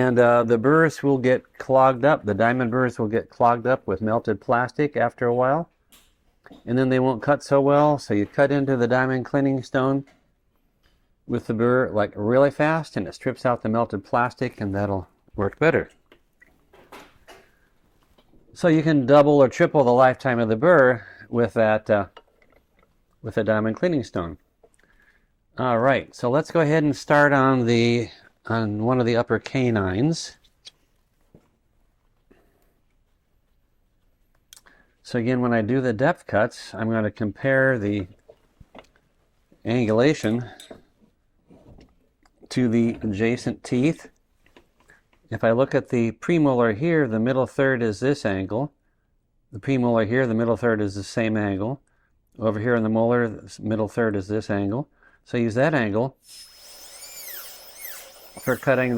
And the burrs will get clogged up. The diamond burrs will get clogged up with melted plastic after a while. And then they won't cut so well. So you cut into the diamond cleaning stone with the burr like really fast, and it strips out the melted plastic, and that'll work better. So you can double or triple the lifetime of the burr with that with a diamond cleaning stone. All right, so let's go ahead and start on one of the upper canines. So again, when I do the depth cuts, I'm going to compare the angulation to the adjacent teeth. If I look at the premolar here, the middle third is this angle. The premolar here, the middle third is the same angle. Over here in the molar, the middle third is this angle. So use that angle for doing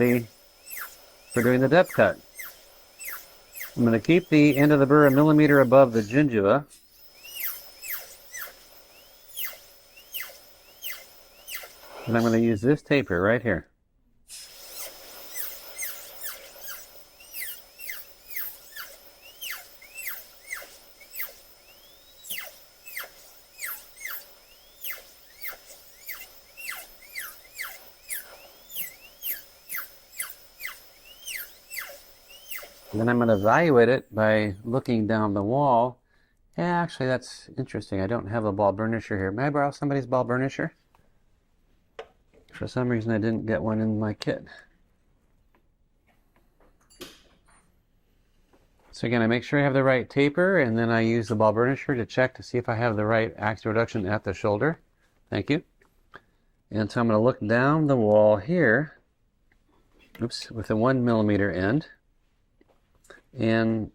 the depth cut. I'm going to keep the end of the burr a millimeter above the gingiva. And I'm going to use this taper right here. And then I'm going to evaluate it by looking down the wall. Yeah, actually, that's interesting. I don't have a ball burnisher here. May I borrow somebody's ball burnisher? For some reason, I didn't get one in my kit. So again, I make sure I have the right taper, and then I use the ball burnisher to check to see if I have the right axial reduction at the shoulder. Thank you. And so I'm going to look down the wall here, with a 1 millimeter end, and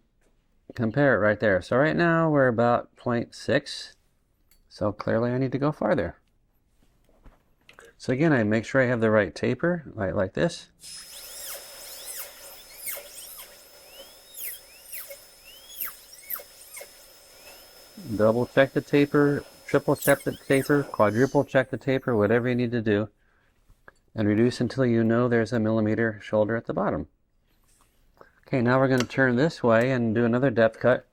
compare it right there. So right now we're about 0.6, so clearly I need to go farther. So again, I make sure I have the right taper, like this. Double check the taper, triple check the taper, quadruple check the taper, whatever you need to do, and reduce until you know there's a millimeter shoulder at the bottom. Okay, now we're going to turn this way and do another depth cut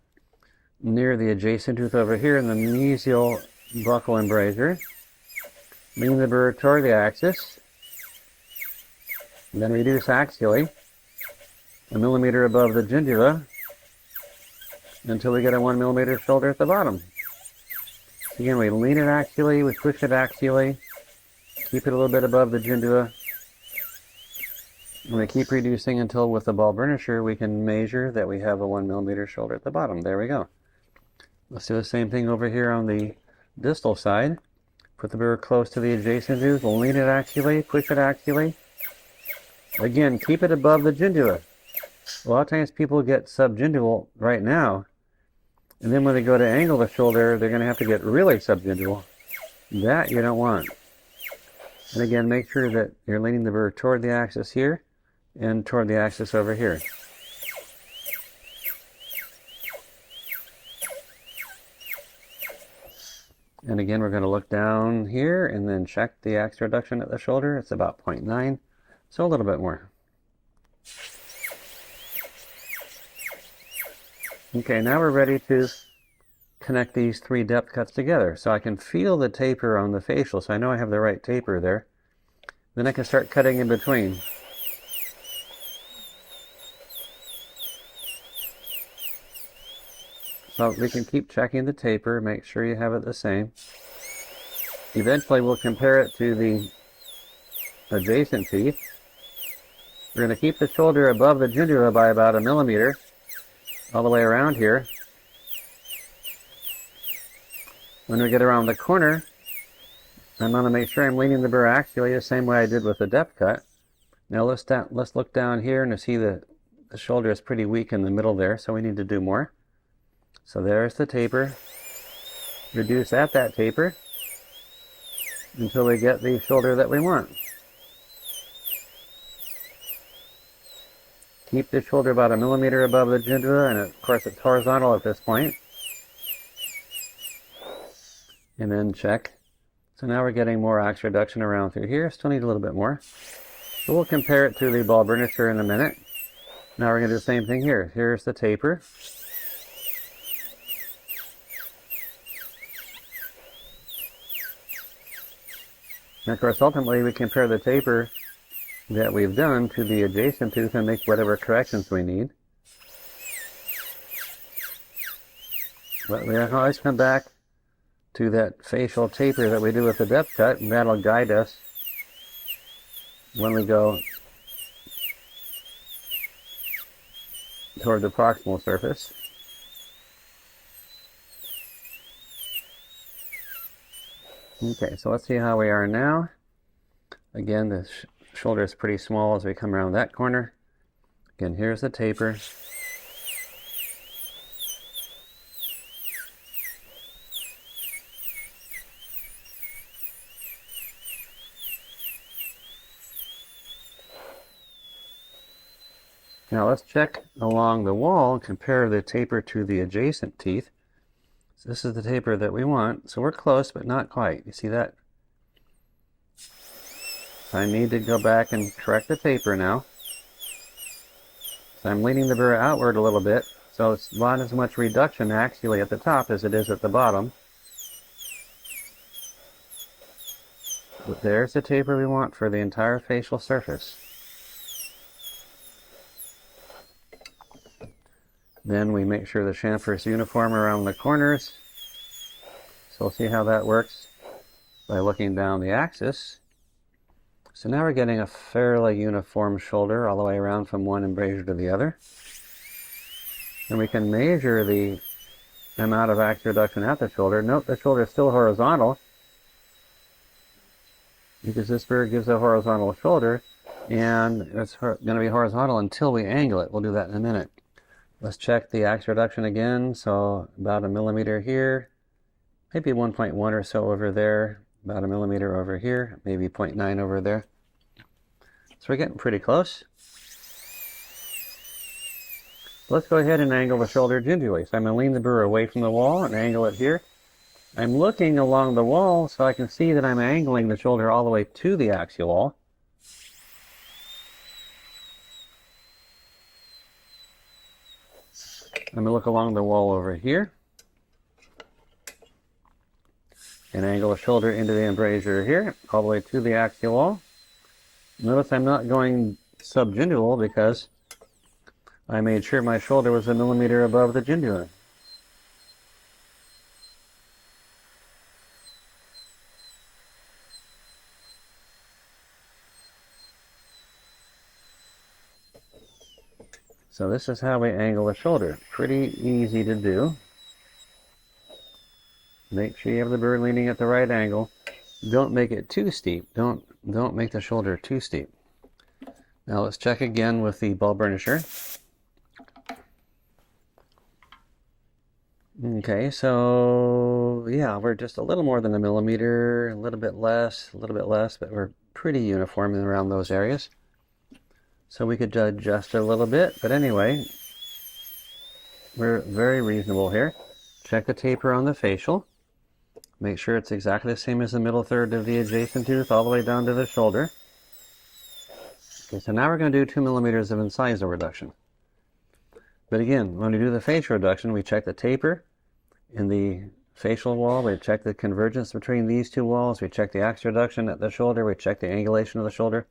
near the adjacent tooth over here in the mesial buccal embrasure. Lean the burr toward the axis, and then reduce axially a millimeter above the gingiva until we get a 1 millimeter shoulder at the bottom. Again, we lean it axially, we push it axially, keep it a little bit above the gingiva. And we keep reducing until with the ball burnisher we can measure that we have a 1 millimeter shoulder at the bottom. There we go. Let's do the same thing over here on the distal side. Put the burr close to the adjacent tooth, lean it axially, push it axially. Again, keep it above the gingiva. A lot of times people get subgingival right now, and then when they go to angle the shoulder, they're going to have to get really subgingival. That you don't want. And again, make sure that you're leaning the burr toward the axis here and toward the axis over here. And again, we're going to look down here and then check the axial reduction at the shoulder. It's about 0.9, so a little bit more. Okay, now we're ready to connect these 3 depth cuts together. So I can feel the taper on the facial, so I know I have the right taper there. Then I can start cutting in between. So we can keep checking the taper, make sure you have it the same. Eventually we'll compare it to the adjacent teeth. We're going to keep the shoulder above the gingiva by about 1 millimeter all the way around here. When we get around the corner, I'm going to make sure I'm leaning the burr axially the same way I did with the depth cut. Now let's look down here and see the shoulder is pretty weak in the middle there, so we need to do more. So there's the taper. Reduce at that taper until we get the shoulder that we want. Keep the shoulder about 1 millimeter above the gingiva, and of course it's horizontal at this point. And then check. So now we're getting more axial reduction around through here. Still need a little bit more. So we'll compare it to the ball burnisher in a minute. Now we're going to do the same thing here. Here's the taper. And of course, ultimately, we compare the taper that we've done to the adjacent tooth and make whatever corrections we need. But we always come back to that facial taper that we do with the depth cut, and that'll guide us when we go toward the proximal surface. Okay, so let's see how we are now. Again, the shoulder is pretty small as we come around that corner. Again, here's the taper. Now let's check along the wall and compare the taper to the adjacent teeth. So this is the taper that we want. So we're close, but not quite. You see that? So I need to go back and correct the taper now. So I'm leaning the burr outward a little bit, so it's not as much reduction axially at the top as it is at the bottom. But there's the taper we want for the entire facial surface. Then we make sure the chamfer is uniform around the corners. So we'll see how that works by looking down the axis. So now we're getting a fairly uniform shoulder all the way around from one embrasure to the other. And we can measure the amount of axial reduction at the shoulder. Note the shoulder is still horizontal, because this burr gives a horizontal shoulder, and it's going to be horizontal until we angle it. We'll do that in a minute. Let's check the axial reduction again. So about 1 millimeter here, maybe 1.1 or so over there, about 1 millimeter over here, maybe 0.9 over there. So we're getting pretty close. Let's go ahead and angle the shoulder gingerly. So I'm going to lean the burr away from the wall and angle it here. I'm looking along the wall so I can see that I'm angling the shoulder all the way to the axial wall. I'm going to look along the wall over here and angle the shoulder into the embrasure here, all the way to the axial wall. Notice I'm not going subgingival because I made sure my shoulder was 1 millimeter above the gingiva. So this is how we angle the shoulder. Pretty easy to do. Make sure you have the burr leaning at the right angle. Don't make it too steep. Don't make the shoulder too steep. Now let's check again with the ball burnisher. Okay, so yeah, we're just a little more than 1 millimeter, a little bit less, but we're pretty uniform around those areas. So we could adjust a little bit, but anyway, we're very reasonable here. Check the taper on the facial. Make sure it's exactly the same as the middle third of the adjacent tooth all the way down to the shoulder. Okay, so now we're going to do 2 millimeters of incisal reduction. But again, when we do the facial reduction, we check the taper in the facial wall, we check the convergence between these two walls, we check the axial reduction at the shoulder, we check the angulation of the shoulder.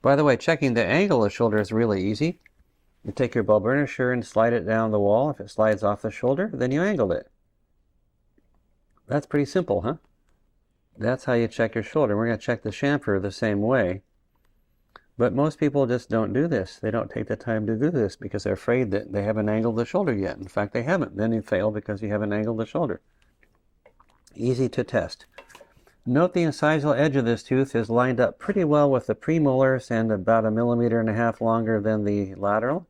By the way, checking the angle of the shoulder is really easy. You take your ball burnisher and slide it down the wall. If it slides off the shoulder, then you angled it. That's pretty simple, huh? That's how you check your shoulder. We're going to check the chamfer the same way. But most people just don't do this. They don't take the time to do this because they're afraid that they haven't angled the shoulder yet. In fact, they haven't. Then you fail because you haven't angled the shoulder. Easy to test. Note the incisal edge of this tooth is lined up pretty well with the premolars and about 1.5 millimeters longer than the lateral.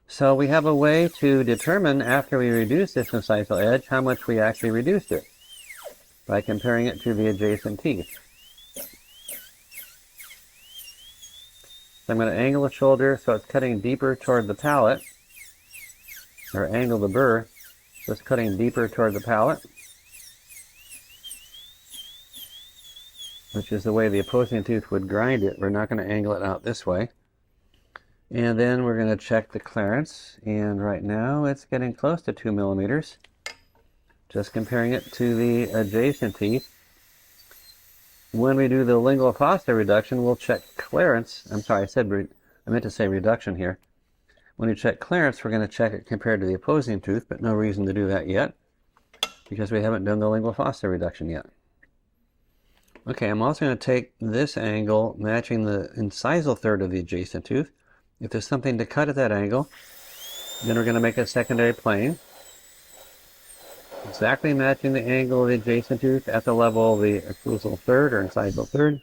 So we have a way to determine after we reduce this incisal edge how much we actually reduced it by comparing it to the adjacent teeth. So I'm going to angle the shoulder so it's cutting deeper toward the palate, or angle the burr so it's cutting deeper toward the palate. which is the way the opposing tooth would grind it. We're not going to angle it out this way. And then we're going to check the clearance, and right now it's getting close to 2 millimeters. Just comparing it to the adjacent teeth. When we do the lingual fossa reduction, we'll check clearance. I'm sorry, I meant to say reduction here. When we check clearance, we're going to check it compared to the opposing tooth, but no reason to do that yet because we haven't done the lingual fossa reduction yet. Okay, I'm also going to take this angle matching the incisal third of the adjacent tooth. If there's something to cut at that angle, then we're going to make a secondary plane, exactly matching the angle of the adjacent tooth at the level of the occlusal third or incisal third.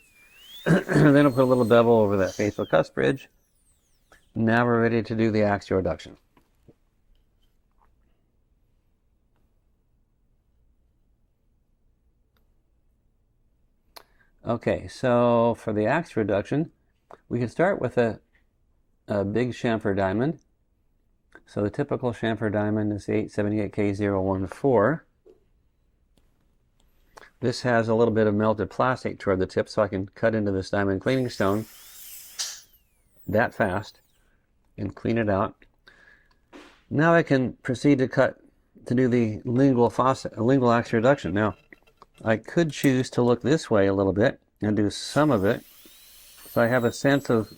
Then we'll put a little bevel over that facial cusp bridge. Now we're ready to do the axial reduction. Okay, so for the axial reduction, we can start with a big chamfer diamond. So the typical chamfer diamond is the 878K014. This has a little bit of melted plastic toward the tip, so I can cut into this diamond cleaning stone that fast and clean it out. Now I can proceed to do the lingual axial reduction. Now, I could choose to look this way a little bit and do some of it, so I have a sense of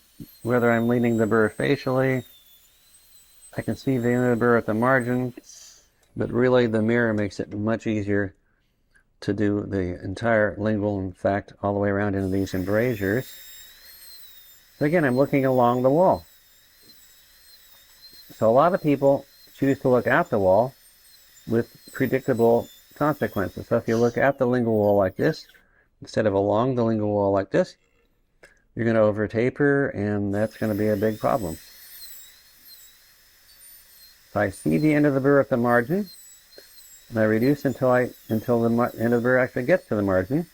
whether I'm leaning the burr facially. I can see the end of the burr at the margin, but really the mirror makes it much easier to do the entire lingual, in fact, all the way around into these embrasures. So again, I'm looking along the wall. So a lot of people choose to look at the wall with predictable consequences. So if you look at the lingual wall like this, instead of along the lingual wall like this, you're going to over taper, and that's going to be a big problem. So I see the end of the burr at the margin, and I reduce until the end of the burr actually gets to the margin.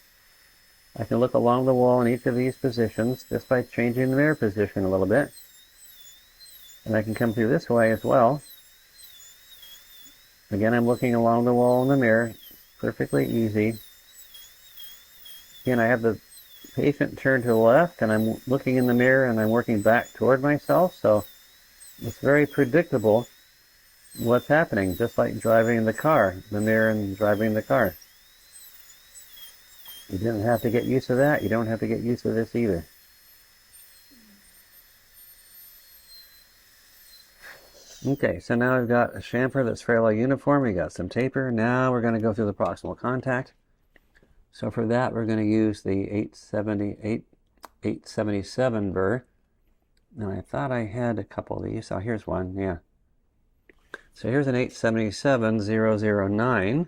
I can look along the wall in each of these positions just by changing the mirror position a little bit. And I can come through this way as well. Again, I'm looking along the wall in the mirror. Perfectly easy. Again, I have the patient turned to the left, and I'm looking in the mirror, and I'm working back toward myself. So it's very predictable what's happening, just like driving the car, the mirror and driving the car. You didn't have to get used to that. You don't have to get used to this either. Okay, so now I've got a chamfer that's fairly uniform. We got some taper. Now we're going to go through the proximal contact. So for that, we're going to use the 877 burr. Now I thought I had a couple of these. Oh, here's one. Yeah. So here's an 877-009.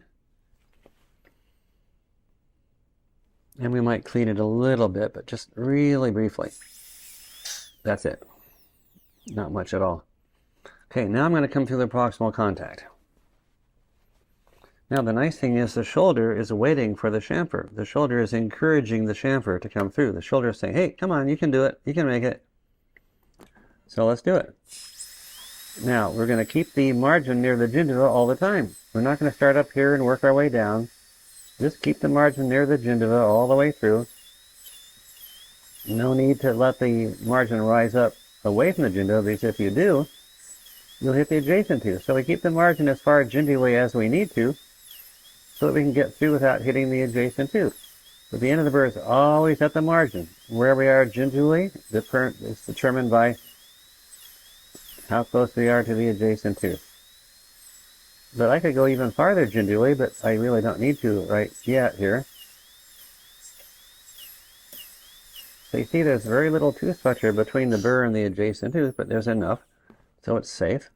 And we might clean it a little bit, but just really briefly. That's it. Not much at all. Okay, now I'm going to come through the proximal contact. Now the nice thing is the shoulder is waiting for the chamfer. The shoulder is encouraging the chamfer to come through. The shoulder is saying, hey, come on, you can do it. You can make it. So let's do it. Now, we're going to keep the margin near the gingiva all the time. We're not going to start up here and work our way down. Just keep the margin near the gingiva all the way through. No need to let the margin rise up away from the gingiva, because if you do, you'll hit the adjacent tooth. So we keep the margin as far gingivally as we need to, so that we can get through without hitting the adjacent tooth. But the end of the burr is always at the margin. Where we are gingivally is determined by how close we are to the adjacent tooth. But I could go even farther gingivally, but I really don't need to right yet here. So you see there's very little tooth structure between the burr and the adjacent tooth, but there's enough, so it's safe.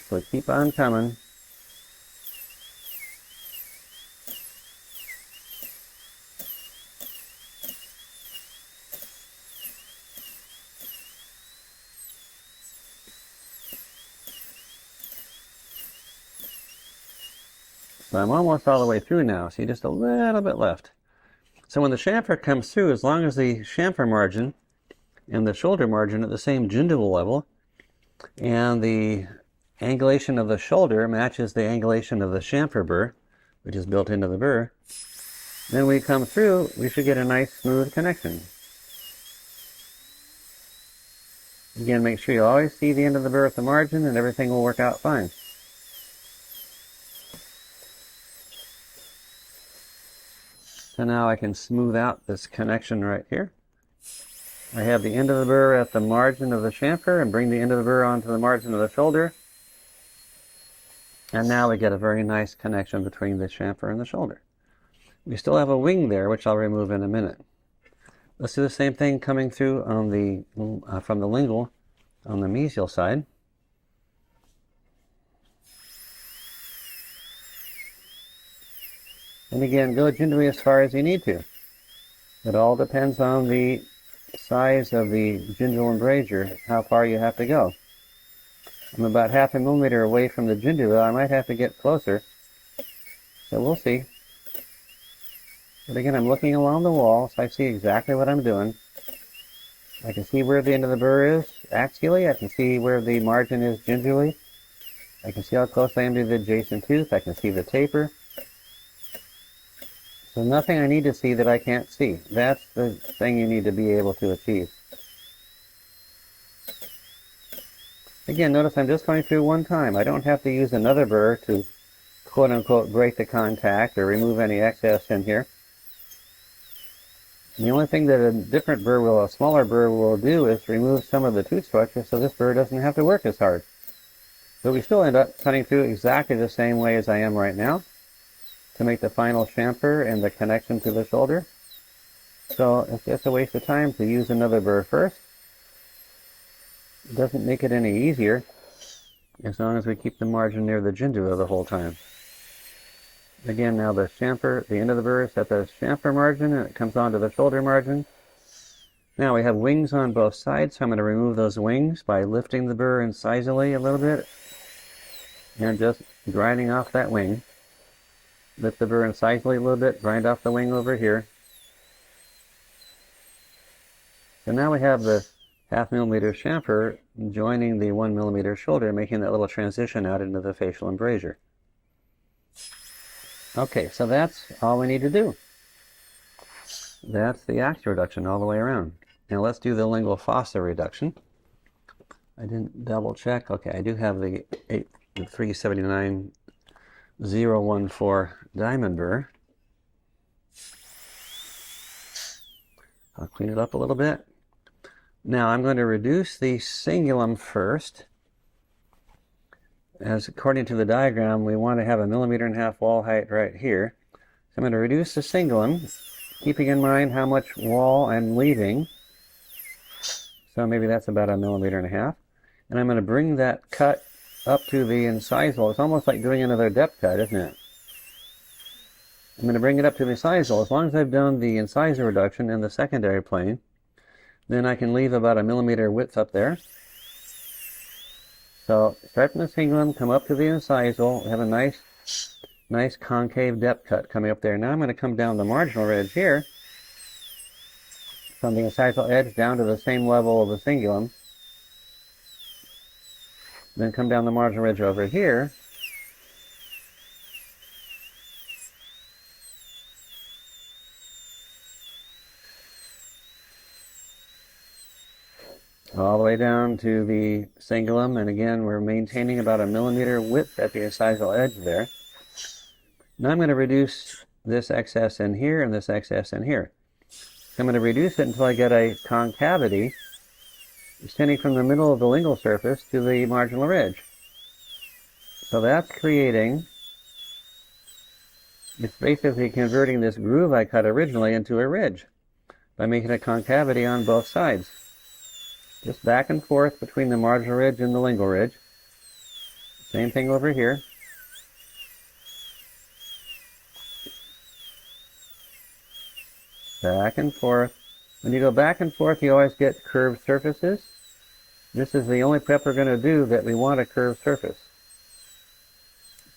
So keep on coming. So I'm almost all the way through now. See, just a little bit left. So when the chamfer comes through, as long as the chamfer margin and the shoulder margin at the same gingival level, and the angulation of the shoulder matches the angulation of the chamfer burr, which is built into the burr, then we come through, we should get a nice smooth connection. Again, make sure you always see the end of the burr at the margin and everything will work out fine. So now I can smooth out this connection right here. I have the end of the burr at the margin of the chamfer and bring the end of the burr onto the margin of the shoulder. And now we get a very nice connection between the chamfer and the shoulder. We still have a wing there, which I'll remove in a minute. Let's do the same thing coming through on the from the lingual on the mesial side. And again, go gingerly as far as you need to. It all depends on the size of the gingival embrasure, how far you have to go. I'm about 1/2 millimeter away from the gingula. I might have to get closer. So we'll see. But again, I'm looking along the wall, so I see exactly what I'm doing. I can see where the end of the burr is axially. I can see where the margin is gingivally. I can see how close I am to the adjacent tooth. I can see the taper. So nothing I need to see that I can't see. That's the thing you need to be able to achieve. Again, notice I'm just going through one time. I don't have to use another burr to quote-unquote break the contact or remove any excess in here. And the only thing that a different burr will, a smaller burr will do is remove some of the tooth structure so this burr doesn't have to work as hard. But we still end up cutting through exactly the same way as I am right now to make the final chamfer and the connection to the shoulder. So it's just a waste of time to use another burr first. It doesn't make it any easier as long as we keep the margin near the gingula the whole time. Again, now the chamfer, the end of the burr is at the chamfer margin and it comes onto the shoulder margin. Now we have wings on both sides, so I'm going to remove those wings by lifting the burr incisively a little bit and just grinding off that wing. Lift the burr incisively a little bit, grind off the wing over here. So now we have the 1/2 millimeter chamfer joining the 1 millimeter shoulder, making that little transition out into the facial embrasure. Okay, so that's all we need to do. That's the axial reduction all the way around. Now let's do the lingual fossa reduction. I didn't double check. Okay, I do have the 379-014 diamond burr. I'll clean it up a little bit. Now I'm going to reduce the cingulum first. As according to the diagram, we want to have 1.5 millimeters wall height right here. So I'm going to reduce the cingulum, keeping in mind how much wall I'm leaving. So maybe that's about 1.5 millimeters. And I'm going to bring that cut up to the incisal. It's almost like doing another depth cut, isn't it? I'm going to bring it up to the incisal. As long as I've done the incisor reduction in the secondary plane, then I can leave about 1 millimeter width up there. So start from the cingulum, come up to the incisal, have a nice concave depth cut coming up there. Now I'm going to come down the marginal ridge here, from the incisal edge down to the same level of the cingulum. Then come down the marginal ridge over here. All the way down to the cingulum, and again we're maintaining about 1 millimeter width at the incisal edge there. Now I'm going to reduce this excess in here and this excess in here. I'm going to reduce it until I get a concavity extending from the middle of the lingual surface to the marginal ridge. So that's creating, it's basically converting this groove I cut originally into a ridge by making a concavity on both sides. Just back and forth between the marginal ridge and the lingual ridge. Same thing over here. Back and forth. When you go back and forth, you always get curved surfaces. This is the only prep we're going to do that we want a curved surface.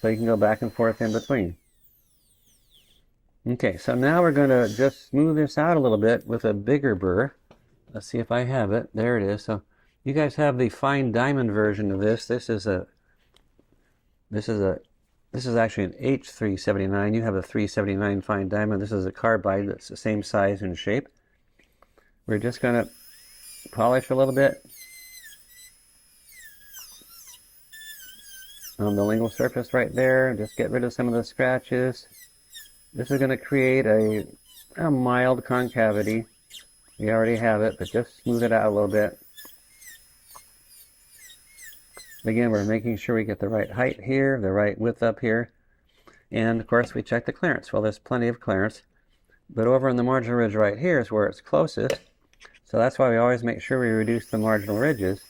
So you can go back and forth in between. Okay, so now we're going to just smooth this out a little bit with a bigger burr. Let's see if I have it. There it is. So You guys have the fine diamond version of this. This is actually an H379. You have a 379 fine diamond. This is a carbide that's the same size and shape. We're just going to polish a little bit on the lingual surface right there. Just get rid of some of the scratches. This is going to create a mild concavity. We already have it, but just smooth it out a little bit. Again, we're making sure we get the right height here, the right width up here. And of course, we check the clearance. Well, there's plenty of clearance. But over on the marginal ridge right here is where it's closest. So that's why we always make sure we reduce the marginal ridges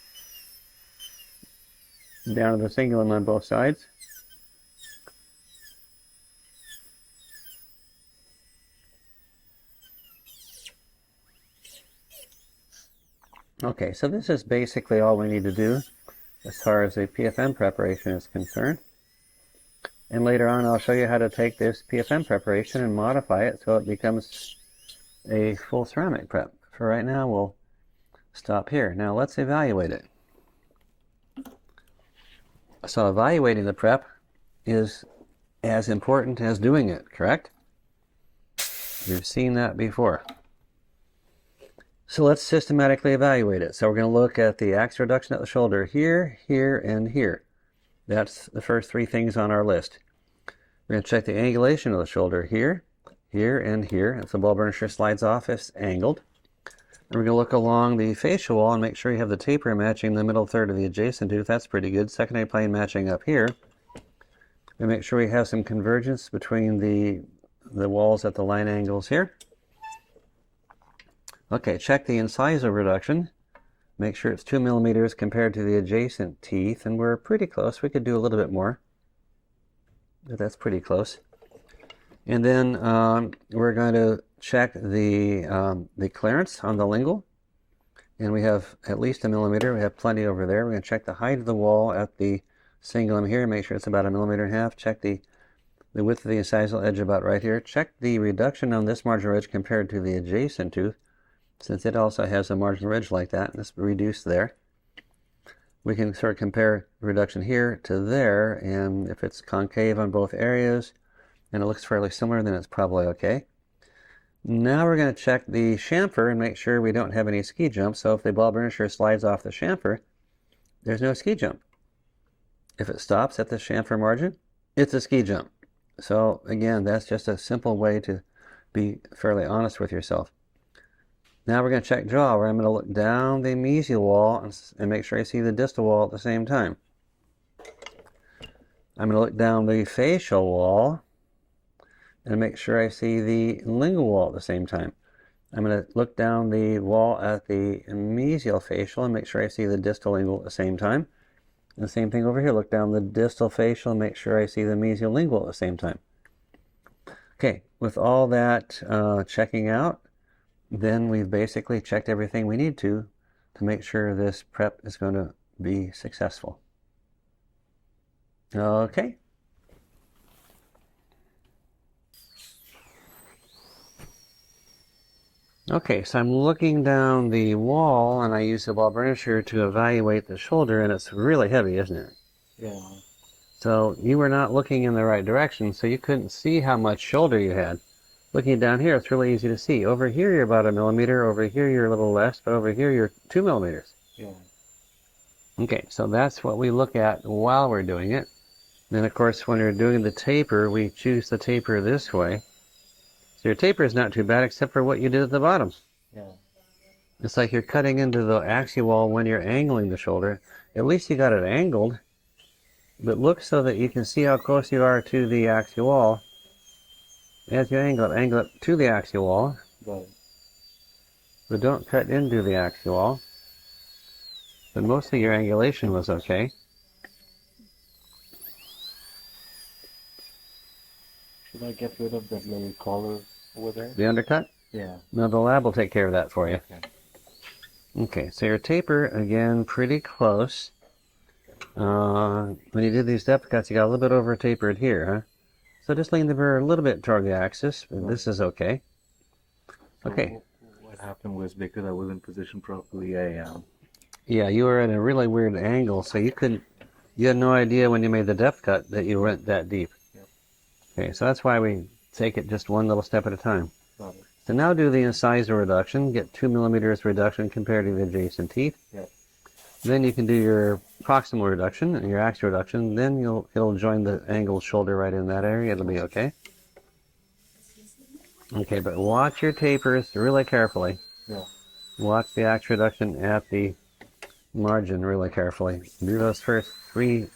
down to the cingulum on both sides. Okay, so this is basically all we need to do as far as the PFM preparation is concerned. And later on I'll show you how to take this PFM preparation and modify it so it becomes a full ceramic prep. For right now we'll stop here. Now let's evaluate it. So evaluating the prep is as important as doing it, correct? You've seen that before. So let's systematically evaluate it. So we're going to look at the axial reduction at the shoulder here, here, and here. That's the first three things on our list. We're going to check the angulation of the shoulder here, here, and here. If the ball burnisher slides off, it's angled. And we're going to look along the facial wall and make sure you have the taper matching the middle third of the adjacent tooth. That's pretty good. Secondary plane matching up here. We make sure we have some convergence between the walls at the line angles here. Okay, check the incisal reduction. Make sure it's 2 millimeters compared to the adjacent teeth, and we're pretty close. We could do a little bit more, but that's pretty close. And then we're going to check the clearance on the lingual, and we have at least 1 millimeter. We have plenty over there. We're going to check the height of the wall at the cingulum here. Make sure it's about 1.5 millimeters. Check the width of the incisal edge about right here. Check the reduction on this marginal ridge compared to the adjacent tooth, since it also has a marginal ridge like that. It's reduced there. We can sort of compare reduction here to there, and if it's concave on both areas and it looks fairly similar, then it's probably okay. Now we're going to check the chamfer and make sure we don't have any ski jumps. So if the ball burnisher slides off the chamfer, there's no ski jump. If it stops at the chamfer margin, it's a ski jump. So again, that's just a simple way to be fairly honest with yourself. Now we're going to check jaw, where I'm going to look down the mesial wall and make sure I see the distal wall at the same time. I'm going to look down the facial wall and make sure I see the lingual wall at the same time. I'm going to look down the wall at the mesial facial and make sure I see the distal lingual at the same time. And the same thing over here, look down the distal facial and make sure I see the mesial lingual at the same time. Okay, with all that checking out, then we've basically checked everything we need to make sure this prep is going to be successful. Okay. Okay, so I'm looking down the wall and I use the ball burnisher to evaluate the shoulder, and it's really heavy, isn't it? Yeah. So you were not looking in the right direction, so you couldn't see how much shoulder you had. Looking down here, it's really easy to see. Over here, you're about 1 millimeter. Over here, you're a little less, but over here, you're 2 millimeters. Yeah. Okay, so that's what we look at while we're doing it. Then, of course, when we're doing the taper, we choose the taper this way. So your taper is not too bad, except for what you did at the bottom. Yeah. It's like you're cutting into the axial wall when you're angling the shoulder. At least you got it angled, but look so that you can see how close you are to the axial wall. As you angle it to the axial wall. Right. But don't cut into the axial wall. But mostly your angulation was okay. Should I get rid of that little collar over there? The undercut? Yeah. No, the lab will take care of that for you. Okay. Okay, so your taper, again, pretty close. When you did these depth cuts, you got a little bit over tapered here, huh? So just lean the burr a little bit toward the axis, but this is okay. So Okay. what happened was, because I wasn't positioned properly, I Yeah, you were at a really weird angle, so you had no idea when you made the depth cut that you went that deep. Yep. Okay, so that's why we take it just one little step at a time. Got it. So now do the incisor reduction, get 2 millimeters reduction compared to the adjacent teeth. Yep. Then you can do your proximal reduction and your axial reduction. Then it'll join the angled shoulder right in that area. It'll be okay. Okay, but watch your tapers really carefully. Yeah. Watch the axial reduction at the margin really carefully. Do those first three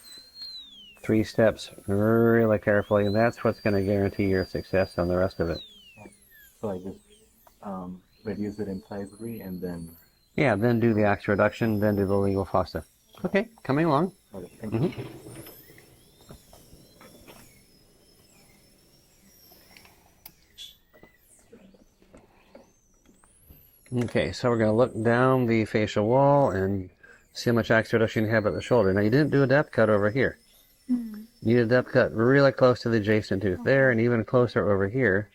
steps really carefully, and that's what's going to guarantee your success on the rest of it. So I just reduce it incisively and then. Yeah, then do the axial reduction, then do the lingual fossa. Okay, coming along. Okay, thank you. Okay, so we're going to look down the facial wall and see how much axial reduction you have at the shoulder. Now, you didn't do a depth cut over here. You did a depth cut really close to the adjacent tooth there and even closer over here.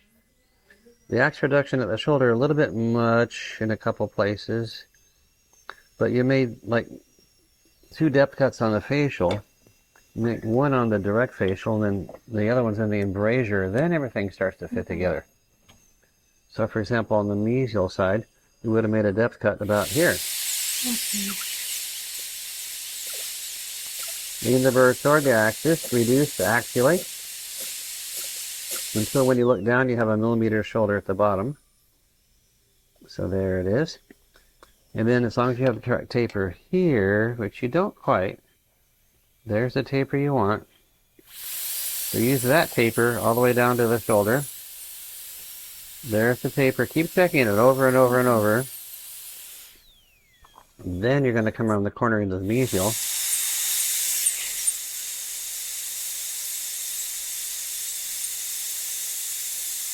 The axial reduction at the shoulder, a little bit much in a couple places, but you made like 2 depth cuts on the facial. You make one on the direct facial, and then the other one's in the embrasure. Then everything starts to fit together. So, for example, on the mesial side, we would have made a depth cut about here. Lean the burr toward the axis, reduce axially, until when you look down, you have a millimeter shoulder at the bottom. So there it is. And then as long as you have the correct taper here, which you don't quite, there's the taper you want. So use that taper all the way down to the shoulder. There's the taper. Keep checking it over and over and over. Then you're going to come around the corner into the mesial.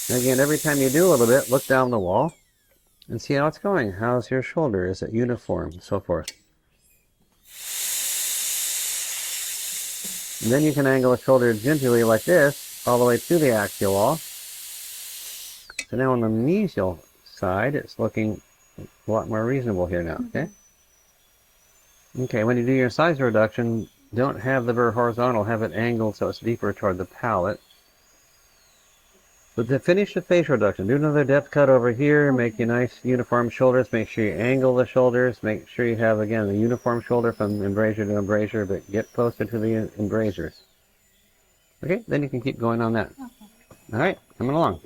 And again, every time you do a little bit, look down the wall and see how it's going. How's your shoulder? Is it uniform? So forth. And then you can angle the shoulder gingerly like this, all the way to the axial wall. So now on the mesial side, it's looking a lot more reasonable here now, okay? Okay, when you do your incisor reduction, don't have the burr horizontal, have it angled so it's deeper toward the palate. But to finish the facial reduction, do another depth cut over here, make you nice uniform shoulders, make sure you angle the shoulders, make sure you have, again, the uniform shoulder from embrasure to embrasure, but get closer to the embrasures. Okay, then you can keep going on that. All right, coming along.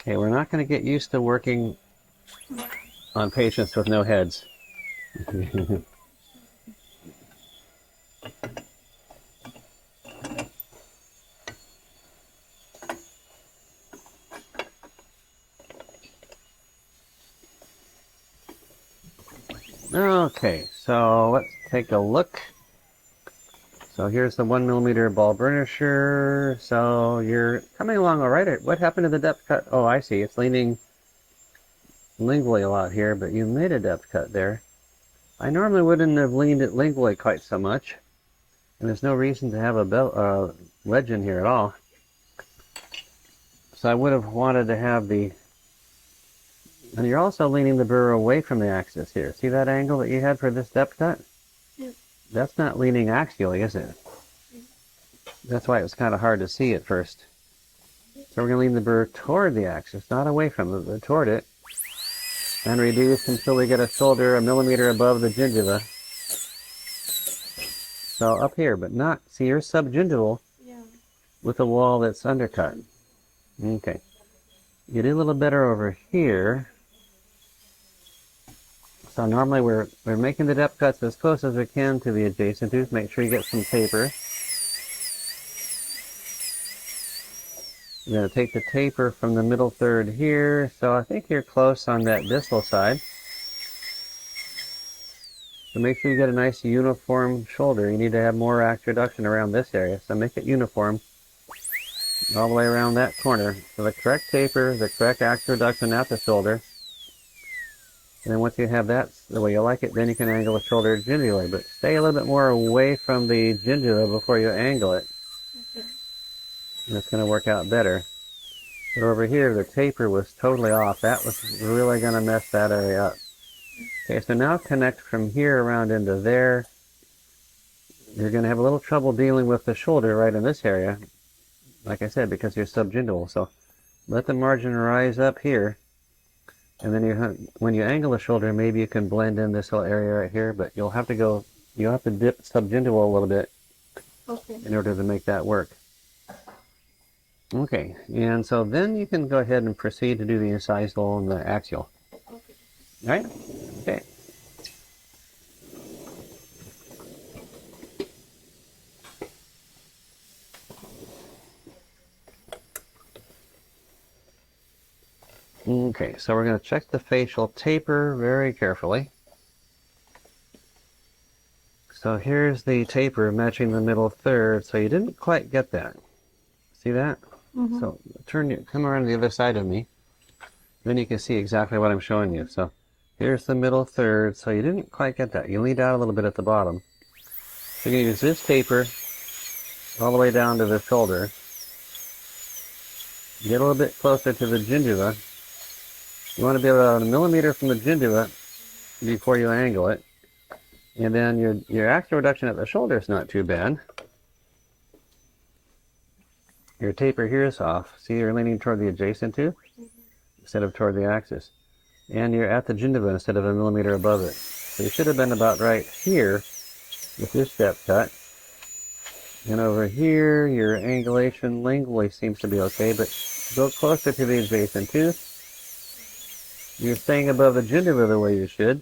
Okay, we're not going to get used to working on patients with no heads. Okay, so let's take a look. So here's the 1 millimeter ball burnisher. So you're coming along all right. What happened to the depth cut? Oh, I see. It's leaning lingually a lot here, but you made a depth cut there. I normally wouldn't have leaned it lingually quite so much. And there's no reason to have a wedge in here at all. So I would have wanted to have the... And you're also leaning the burr away from the axis here. See that angle that you had for this depth cut? Yep. That's not leaning axially, is it? That's why it was kind of hard to see at first. So we're going to lean the burr toward the axis, not away from it, but toward it. And reduce until we get a shoulder a millimeter above the gingiva. So up here, but not, see, you're subgingival with a wall that's undercut. Okay. You do a little better over here. So normally we're making the depth cuts as close as we can to the adjacent tooth. Make sure you get some taper. You're going to take the taper from the middle third here. So I think you're close on that distal side. So make sure you get a nice uniform shoulder. You need to have more axial reduction around this area. So make it uniform all the way around that corner. So the correct taper, the correct axial reduction at the shoulder. And then once you have that the way you like it, then you can angle the shoulder gingerly. But stay a little bit more away from the gingiva before you angle it. Okay. And it's going to work out better. But over here, the taper was totally off. That was really going to mess that area up. Okay, so now connect from here around into there. You're going to have a little trouble dealing with the shoulder right in this area, like I said, because you're subgingival. So let the margin rise up here. And then when you angle the shoulder, maybe you can blend in this whole area right here, but you'll have to dip subgingival a little bit Okay. in order to make that work. Okay, and so then you can go ahead and proceed to do the incisal and the axial. Okay. All right? Okay. Okay, so we're going to check the facial taper very carefully. So here's the taper matching the middle third, so you didn't quite get that. See that? Mm-hmm. So come around the other side of me, then you can see exactly what I'm showing you. So here's the middle third, so you didn't quite get that. You leaned out a little bit at the bottom. So you're going to use this taper all the way down to the shoulder. Get a little bit closer to the gingiva. You want to be about 1 millimeter from the gingiva before you angle it. And then your axial reduction at the shoulder is not too bad. Your taper here is off. See, you're leaning toward the adjacent tooth instead of toward the axis. And you're at the gingiva instead of 1 millimeter above it. So you should have been about right here with your step cut. And over here, your angulation lingually seems to be okay, but go closer to the adjacent tooth. You're staying above the gingiva the way you should.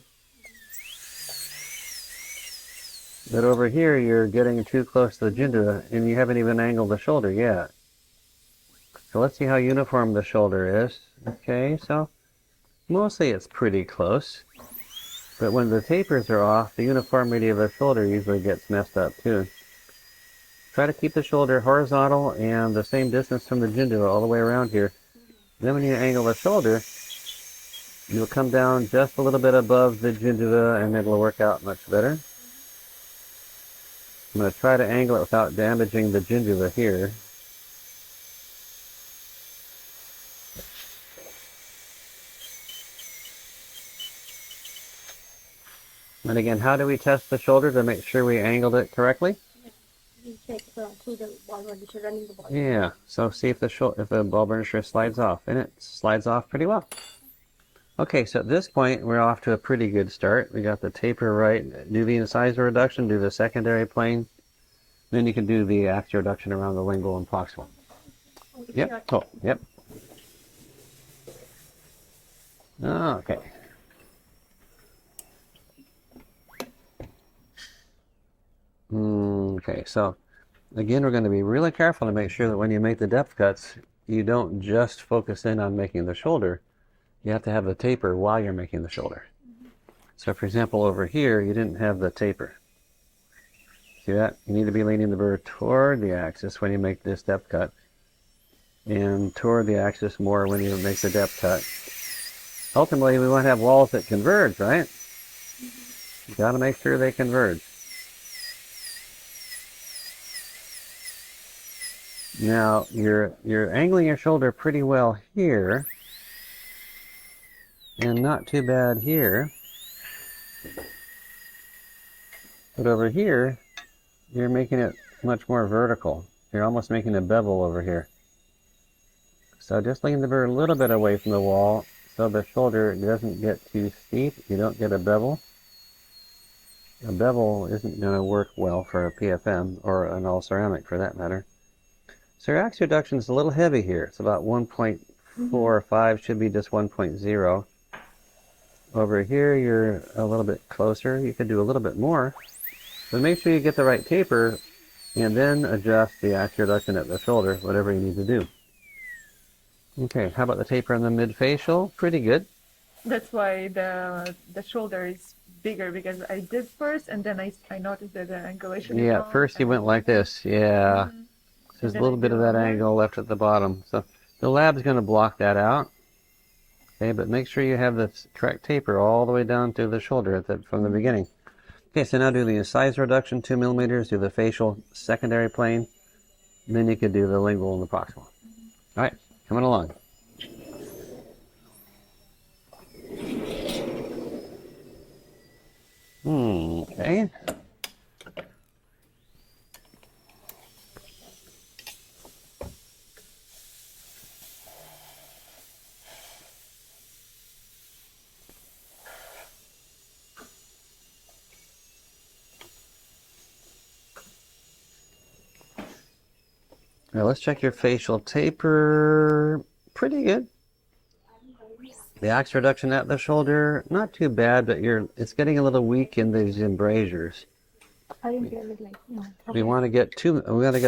But over here, you're getting too close to the gingiva, and you haven't even angled the shoulder yet. So let's see how uniform the shoulder is. Okay, so mostly it's pretty close. But when the tapers are off, the uniformity of the shoulder usually gets messed up too. Try to keep the shoulder horizontal and the same distance from the gingiva all the way around here. Then when you angle the shoulder, you'll come down just a little bit above the gingiva and it'll work out much better. I'm going to try to angle it without damaging the gingiva here. And again, how do we test the shoulder to make sure we angled it correctly? You check through the ball burnisher, running the ball. Yeah, so see if the ball burnisher slides off, and it slides off pretty well. Okay, so at this point, we're off to a pretty good start. We got the taper right. Do the incisor reduction, do the secondary plane. Then you can do the axial reduction around the lingual and proximal. Yep. Oh, yep. Okay. Okay, so again, we're going to be really careful to make sure that when you make the depth cuts, you don't just focus in on making the shoulder. You have to have the taper while you're making the shoulder. So for example, over here, you didn't have the taper. See that? You need to be leaning the burr toward the axis when you make this depth cut, and toward the axis more when you make the depth cut. Ultimately, we want to have walls that converge, right? You got to make sure they converge. Now, you're angling your shoulder pretty well here, and not too bad here. But over here, you're making it much more vertical. You're almost making a bevel over here. So just lean the burr a little bit away from the wall so the shoulder doesn't get too steep. You don't get a bevel. A bevel isn't going to work well for a PFM or an all ceramic for that matter. So your axial reduction is a little heavy here. It's about 1.45, should be just 1.0. Over here, you're a little bit closer. You could do a little bit more. But make sure you get the right taper and then adjust the axial reduction at the shoulder, whatever you need to do. Okay, how about the taper on the mid-facial? Pretty good. That's why the shoulder is bigger, because I did first and then I noticed that the angulation is Yeah, wrong. first you went like this. Yeah. Mhm. There's a then little I bit do of that more. angle left at the bottom. So the lab's going to block that out. Okay, but make sure you have the correct taper all the way down to the shoulder from the beginning. Okay, so now do the size reduction, 2 millimeters, do the facial secondary plane, and then you could do the lingual and the proximal. All right, coming along. Okay. Now let's check your facial taper. Pretty good. The axe reduction at the shoulder, not too bad, but it's getting a little weak in these embrasures. I didn't get it like, no. We want to get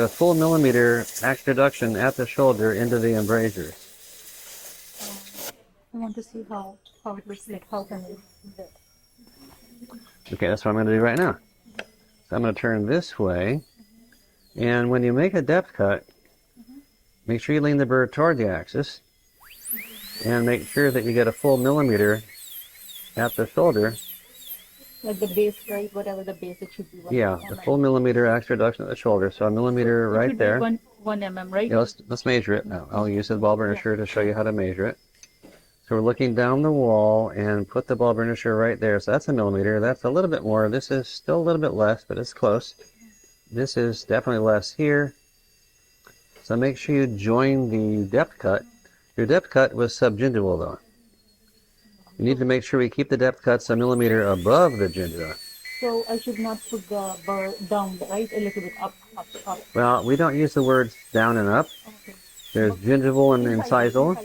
a full millimeter axe reduction at the shoulder into the embrasures. I want to see how it looks like. How can we do that? Okay, that's what I'm going to do right now. So I'm going to turn this way, and when you make a depth cut, make sure you lean the burr toward the axis, and make sure that you get a full millimeter at the shoulder. Like the base, right? Whatever the base, it should be. Yeah, a full millimeter axe reduction at the shoulder. So a millimeter right there. 1 mm, right? Yeah, let's measure it now. I'll use the ball burnisher to show you how to measure it. So we're looking down the wall and put the ball burnisher right there. So that's a millimeter. That's a little bit more. This is still a little bit less, but it's close. This is definitely less here. So make sure you join the depth cut. Your depth cut was subgingival though. You need to make sure we keep the depth cuts a millimeter above the gingiva. So I should not put the burr down, right? A little bit up. Well, we don't use the words down and up. Okay. There's gingival and incisal.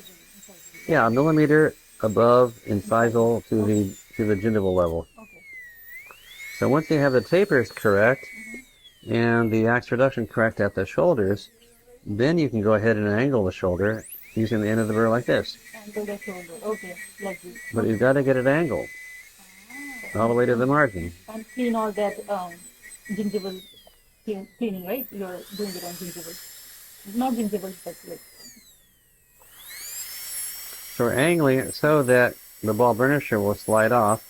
Yeah, a millimeter above incisal to the gingival level. Okay. So once you have the tapers correct and the axe reduction correct at the shoulders, then you can go ahead and angle the shoulder using the end of the burr like this. Angle the shoulder. Okay, like this. But you've got to get it angled all the way to the margin. And clean all that gingival cleaning, right? You're doing it on gingival. Not gingival, but like. So we're angling it so that the ball burnisher will slide off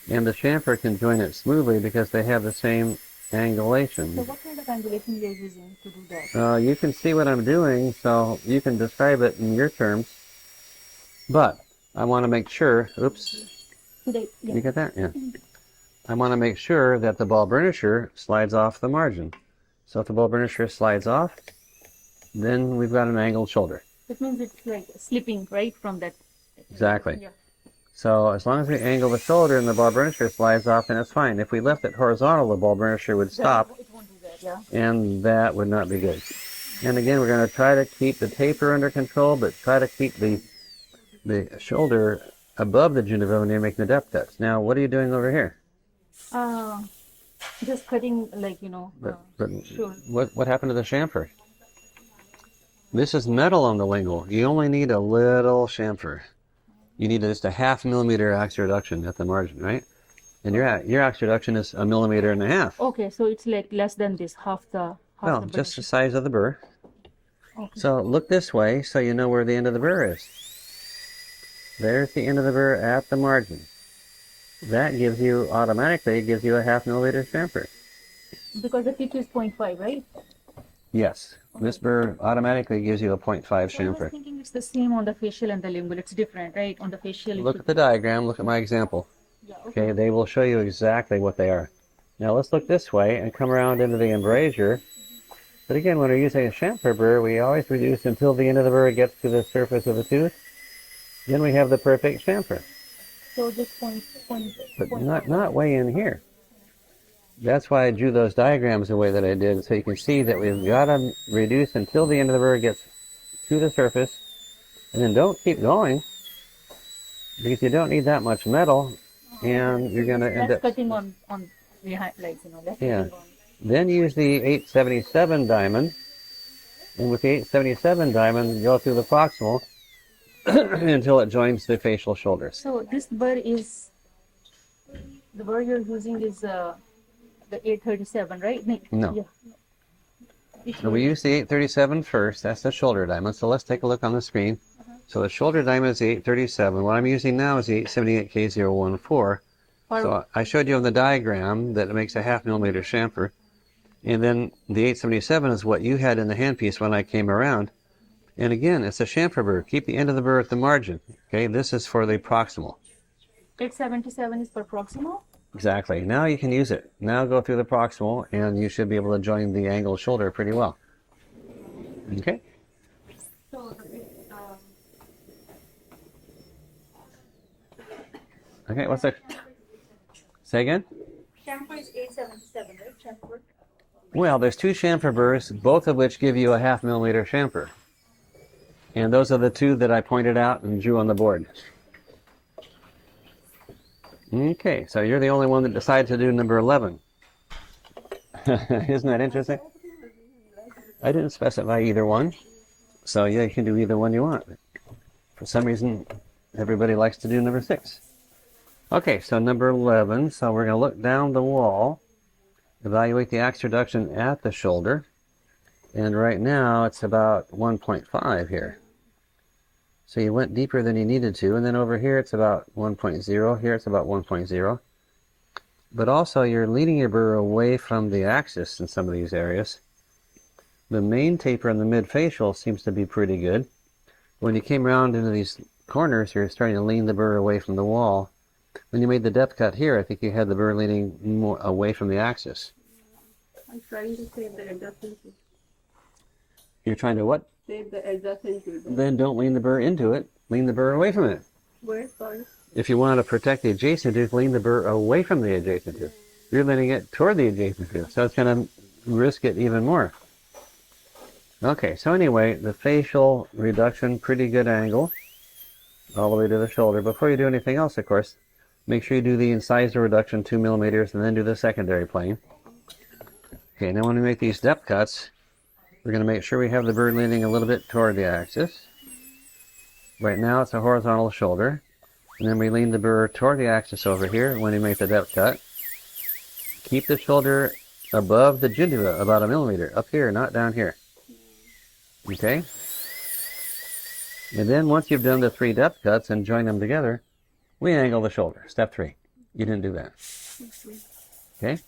and the chamfer can join it smoothly because they have the same angulation. So what kind of angulation you're using to do that? You can see what I'm doing, so you can describe it in your terms. But I want to make sure, oops, you get that? Yeah. I want to make sure that the ball burnisher slides off the margin. So if the ball burnisher slides off, then we've got an angled shoulder. That means it's like slipping, right, from that. Exactly. Yeah. So as long as we angle the shoulder and the ball burnisher slides off, then it's fine. If we left it horizontal, the ball burnisher would stop, It won't do that, yeah. and that would not be good. And again, we're going to try to keep the taper under control, but try to keep the shoulder above the gingiva when you're making the depth cuts. Now, what are you doing over here? Just cutting, like, But sure. what happened to the chamfer? This is metal on the lingual. You only need a little chamfer. You need just a 0.5 millimeter axe reduction at the margin, right? And your axe reduction is 1.5 millimeters. Okay, so it's like less than this, half the Well, the just the burnish. size of the burr. Okay. So look this way so you know where the end of the burr is. There's the end of the burr at the margin. That gives you, automatically, a 0.5 millimeter chamfer. Because the tip is 0.5, right? Yes. This burr automatically gives you a 0.5 So I was chamfer. thinking it's the same on the facial and the lingual. It's different, right? On the facial, Look at the diagram, look at my example. yeah, Okay, they will show you exactly what they are. Now let's look this way and come around into the embrasure. But again, when we're using a chamfer burr, we always reduce until the end of the burr gets to the surface of the tooth. Then we have the perfect chamfer. So just point. But not way in here. That's why I drew those diagrams the way that I did, so you can see that we've got to reduce until the end of the burr gets to the surface. And then don't keep going, because you don't need that much metal, and you're going to end That's up... cutting on behind, like, that's Yeah. cutting on. Then use the 877 diamond, and with the 877 diamond, go through the proximal until it joins the facial shoulder. So this burr is, the burr you're using is the 837, right? No. Yeah. So we use the 837 first, that's the shoulder diamond. So let's take a look on the screen. So the shoulder diameter is the 837. What I'm using now is the 878K014. So I showed you on the diagram that it makes a 1/2 millimeter chamfer. And then the 877 is what you had in the handpiece when I came around. And again, it's a chamfer burr. Keep the end of the burr at the margin. Okay, this is for the proximal. 877 is for proximal. Exactly. Now you can use it. Now go through the proximal, and you should be able to join the angled shoulder pretty well. Okay? So Okay, what's that? Say again? chamfer is 877, right? Chamfer. Well, there's two chamfer burrs, both of which give you a 1/2 millimeter chamfer. And those are the two that I pointed out and drew on the board. Okay, so you're the only one that decided to do number 11. Isn't that interesting? I didn't specify either one. So yeah, you can do either one you want. For some reason, everybody likes to do number 6. Okay, so number 11. So we're going to look down the wall, evaluate the axe reduction at the shoulder. And right now, it's about 1.5 here. So you went deeper than you needed to, and then over here it's about 1.0, here it's about 1.0. But also you're leading your burr away from the axis in some of these areas. The main taper in the mid-facial seems to be pretty good. When you came around into these corners, you're starting to lean the burr away from the wall. When you made the depth cut here, I think you had the burr leaning more away from the axis. I'm trying to save the adjacency. You're trying to what? Save the adjacency. Then don't lean the burr into it. Lean the burr away from it. Where, sorry? If you want to protect the adjacent tooth, lean the burr away from the adjacent tooth. You're leaning it toward the adjacent tooth, so it's going to risk it even more. Okay, so anyway, the facial reduction, pretty good angle, all the way to the shoulder. Before you do anything else, of course, make sure you do the incisor reduction 2 millimeters and then do the secondary plane. Okay, now when we make these depth cuts, we're going to make sure we have the burr leaning a little bit toward the axis. Right now it's a horizontal shoulder. And then we lean the burr toward the axis over here when we make the depth cut. Keep the shoulder above the gingiva, about 1 millimeter, up here, not down here. Okay? And then once you've done the 3 depth cuts and join them together, we angle the shoulder. Step 3. You didn't do that. Okay?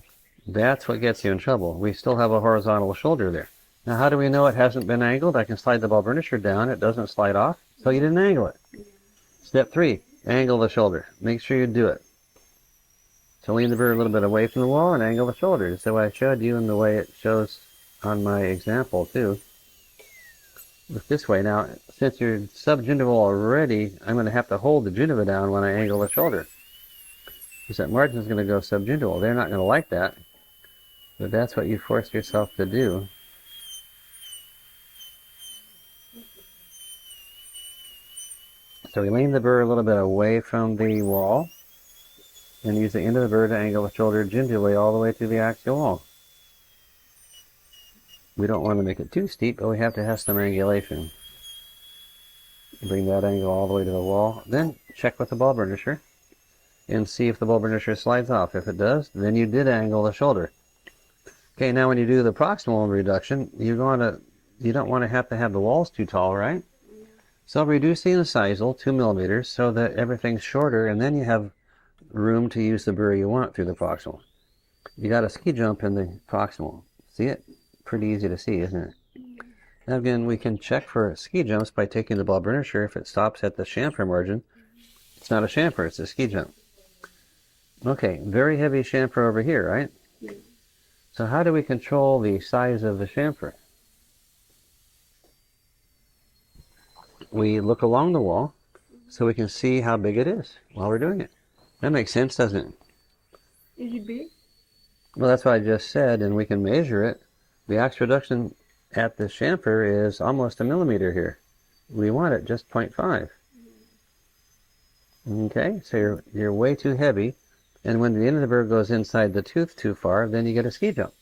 That's what gets you in trouble. We still have a horizontal shoulder there. Now how do we know it hasn't been angled? I can slide the ball burnisher down. It doesn't slide off, so you didn't angle it. Step 3. Angle the shoulder. Make sure you do it. So lean the burr a little bit away from the wall and angle the shoulder. Just the way I showed you and the way it shows on my example too. Look this way. Now, since you're subgingival already, I'm going to have to hold the gingiva down when I angle the shoulder. Because that margin is going to go subgingival. They're not going to like that. But that's what you force yourself to do. So we lean the burr a little bit away from the wall and use the end of the burr to angle the shoulder gingerly all the way to the axial wall. We don't want to make it too steep, but we have to have some angulation. Bring that angle all the way to the wall. Then check with the ball burnisher and see if the ball burnisher slides off. If it does, then you did angle the shoulder. Okay, now when you do the proximal reduction, you don't want to have the walls too tall, right? So reduce the incisal 2 millimeters so that everything's shorter, and then you have room to use the burr you want through the proximal. You got a ski jump in the proximal. See it? Pretty easy to see, isn't it? Now again, we can check for ski jumps by taking the ball burnisher. If it stops at the chamfer margin, it's not a chamfer, it's a ski jump. Okay, very heavy chamfer over here, right? So how do we control the size of the chamfer? We look along the wall so we can see how big it is while we're doing it. That makes sense, doesn't it? Is it big? Well, that's what I just said, and we can measure it. The axe reduction at the chamfer is almost 1 millimeter here. We want it just 0.5. Okay, so you're way too heavy, and when the end of the burr goes inside the tooth too far, then you get a ski jump.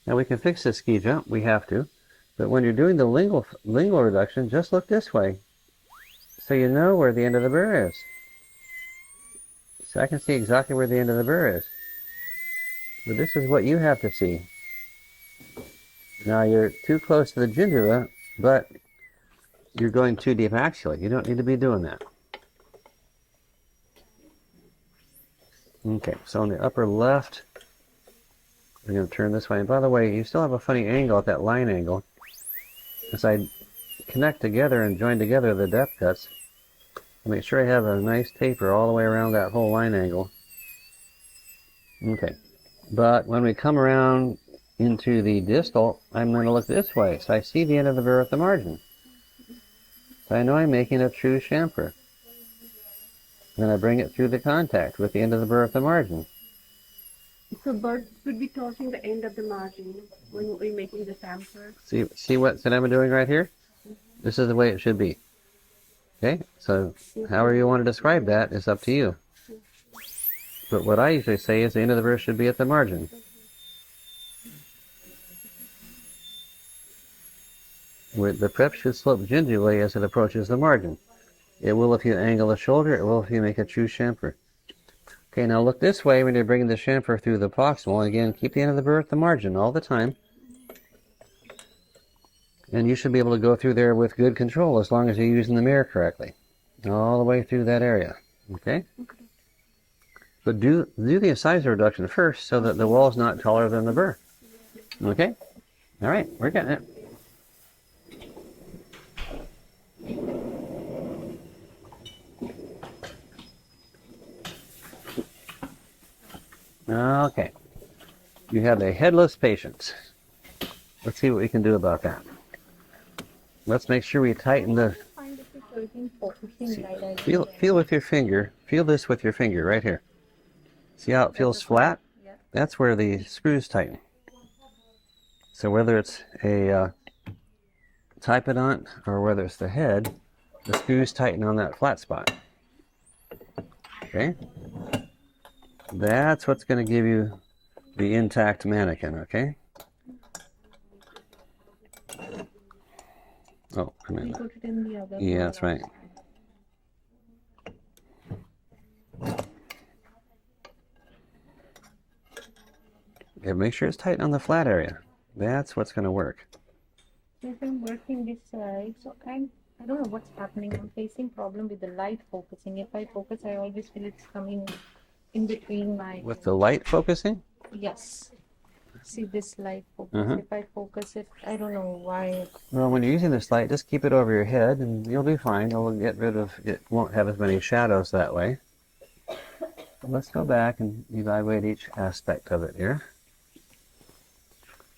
Now we can fix this ski jump, we have to, but when you're doing the lingual reduction, just look this way, so you know where the end of the burr is. So I can see exactly where the end of the burr is. But this is what you have to see. Now you're too close to the gingiva, but You're going too deep axially. You don't need to be doing that. Okay, so on the upper left, we're going to turn this way. And by the way, you still have a funny angle at that line angle. As I connect together and join together the depth cuts, make sure I have a nice taper all the way around that whole line angle. Okay, but when we come around into the distal, I'm going to look this way, so I see the end of the burr at the margin. So I know I'm making a true chamfer. Then I bring it through the contact with the end of the burr at the margin. So birds would be tossing the end of the margin when we're making the chamfer. See what I'm doing right here? This is the way it should be. Okay, so however you want to describe that is up to you. But what I usually say is the end of the burr should be at the margin. Where the prep should slope gingerly as it approaches the margin. It will if you angle the shoulder, it will if you make a true chamfer. Okay, now look this way when you're bringing the chamfer through the proximal. Again, keep the end of the burr at the margin all the time. And you should be able to go through there with good control as long as you're using the mirror correctly. All the way through that area. Okay? But do the incisor reduction first so that the wall is not taller than the burr. Okay? All right, we're getting it. Okay. You have a headless patient. Let's see what we can do about that. Let's make sure we tighten the... Feel with your finger. Feel this with your finger right here. See how it feels flat? That's where the screws tighten. So whether it's a typodont or whether it's the head, the screws tighten on that flat spot. Okay? That's what's going to give you the intact mannequin, okay? Oh, I mean, yeah, that's right. Yeah, make sure it's tight on the flat area. That's what's going to work. If I'm working this side, so I don't know what's happening. I'm facing problem with the light focusing. If I focus, I always feel it's coming in between my... With the light focusing? Yes. See this light focus. If I focus it, I don't know why. Well, when you're using this light, just keep it over your head and you'll be fine. It'll get rid of, it won't have as many shadows that way. Let's go back and evaluate each aspect of it here.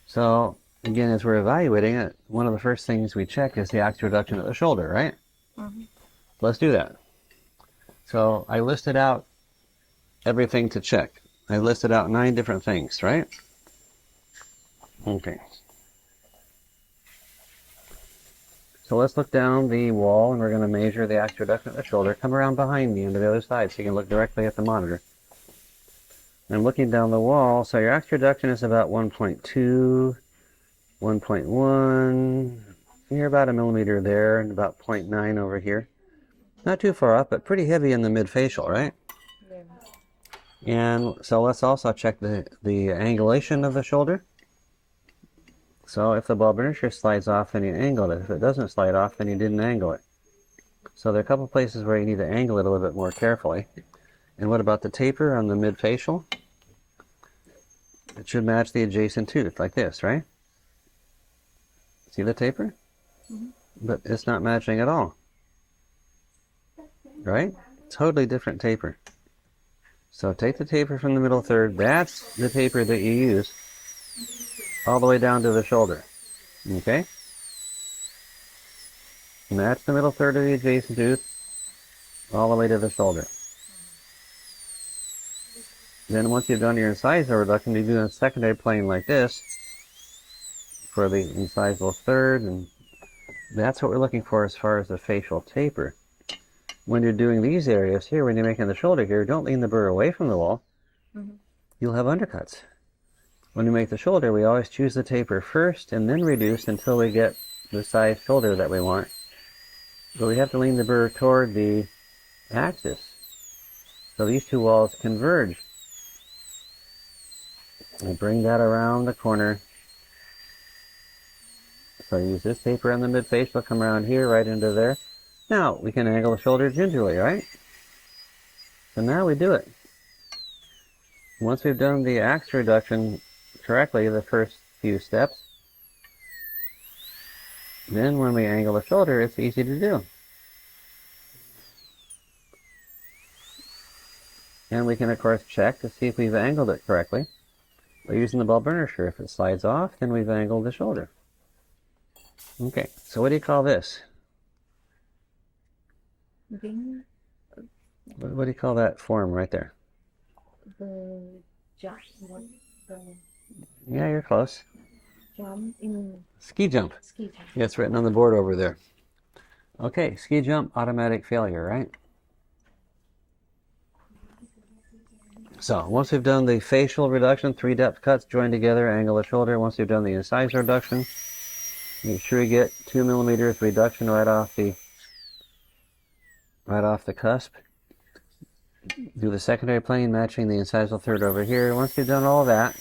So, again, as we're evaluating it, one of the first things we check is the axial reduction of the shoulder, right? Let's do that. So, I listed out everything to check. I listed out 9 different things, right? Okay. So let's look down the wall and we're going to measure the axial reduction of the shoulder. Come around behind me and to the other side so you can look directly at the monitor. I'm looking down the wall, so your axial reduction is about 1.2, 1.1, you're about a millimeter there, and about 0.9 over here. Not too far off, but pretty heavy in the mid-facial, right? Yeah. And so let's also check the angulation of the shoulder. So if the bulbar inertia slides off, then you angle it. If it doesn't slide off, then you didn't angle it. So there are a couple places where you need to angle it a little bit more carefully. And what about the taper on the mid-facial? It should match the adjacent tooth, like this, right? See the taper? But it's not matching at all. Right? Totally different taper. So take the taper from the middle third. That's the taper that you use all the way down to the shoulder. Okay? Match the middle third of the adjacent tooth all the way to the shoulder. Then once you've done your incisal reduction, you do a secondary plane like this for the incisal third, and that's what we're looking for as far as the facial taper. When you're doing these areas here, when you're making the shoulder here, don't lean the burr away from the wall. You'll have undercuts. When you make the shoulder, we always choose the taper first and then reduce until we get the size shoulder that we want. But we have to lean the burr toward the axis. So these two walls converge. And bring that around the corner So use this taper on the mid-facial, come around here, right into there. Now, we can angle the shoulder gingerly, right? So now we do it. Once we've done the axis reduction correctly, the first few steps, then when we angle the shoulder, it's easy to do. And we can, of course, check to see if we've angled it correctly by using the ball burnisher. If it slides off, then we've angled the shoulder. Okay, so what do you call this? Wing, What do you call that form right there? the jump, what, the Yeah, you're close. jump in Ski jump. ski jump. Yeah, it's written on the board over there. Okay, ski jump, automatic failure, right? So, once we've done the facial reduction, 3 depth cuts joined together, angle the shoulder. Once we've done the incisor reduction, make sure you get 2 millimeters reduction right off the cusp. Do the secondary plane, matching the incisal third over here. Once you've done all that,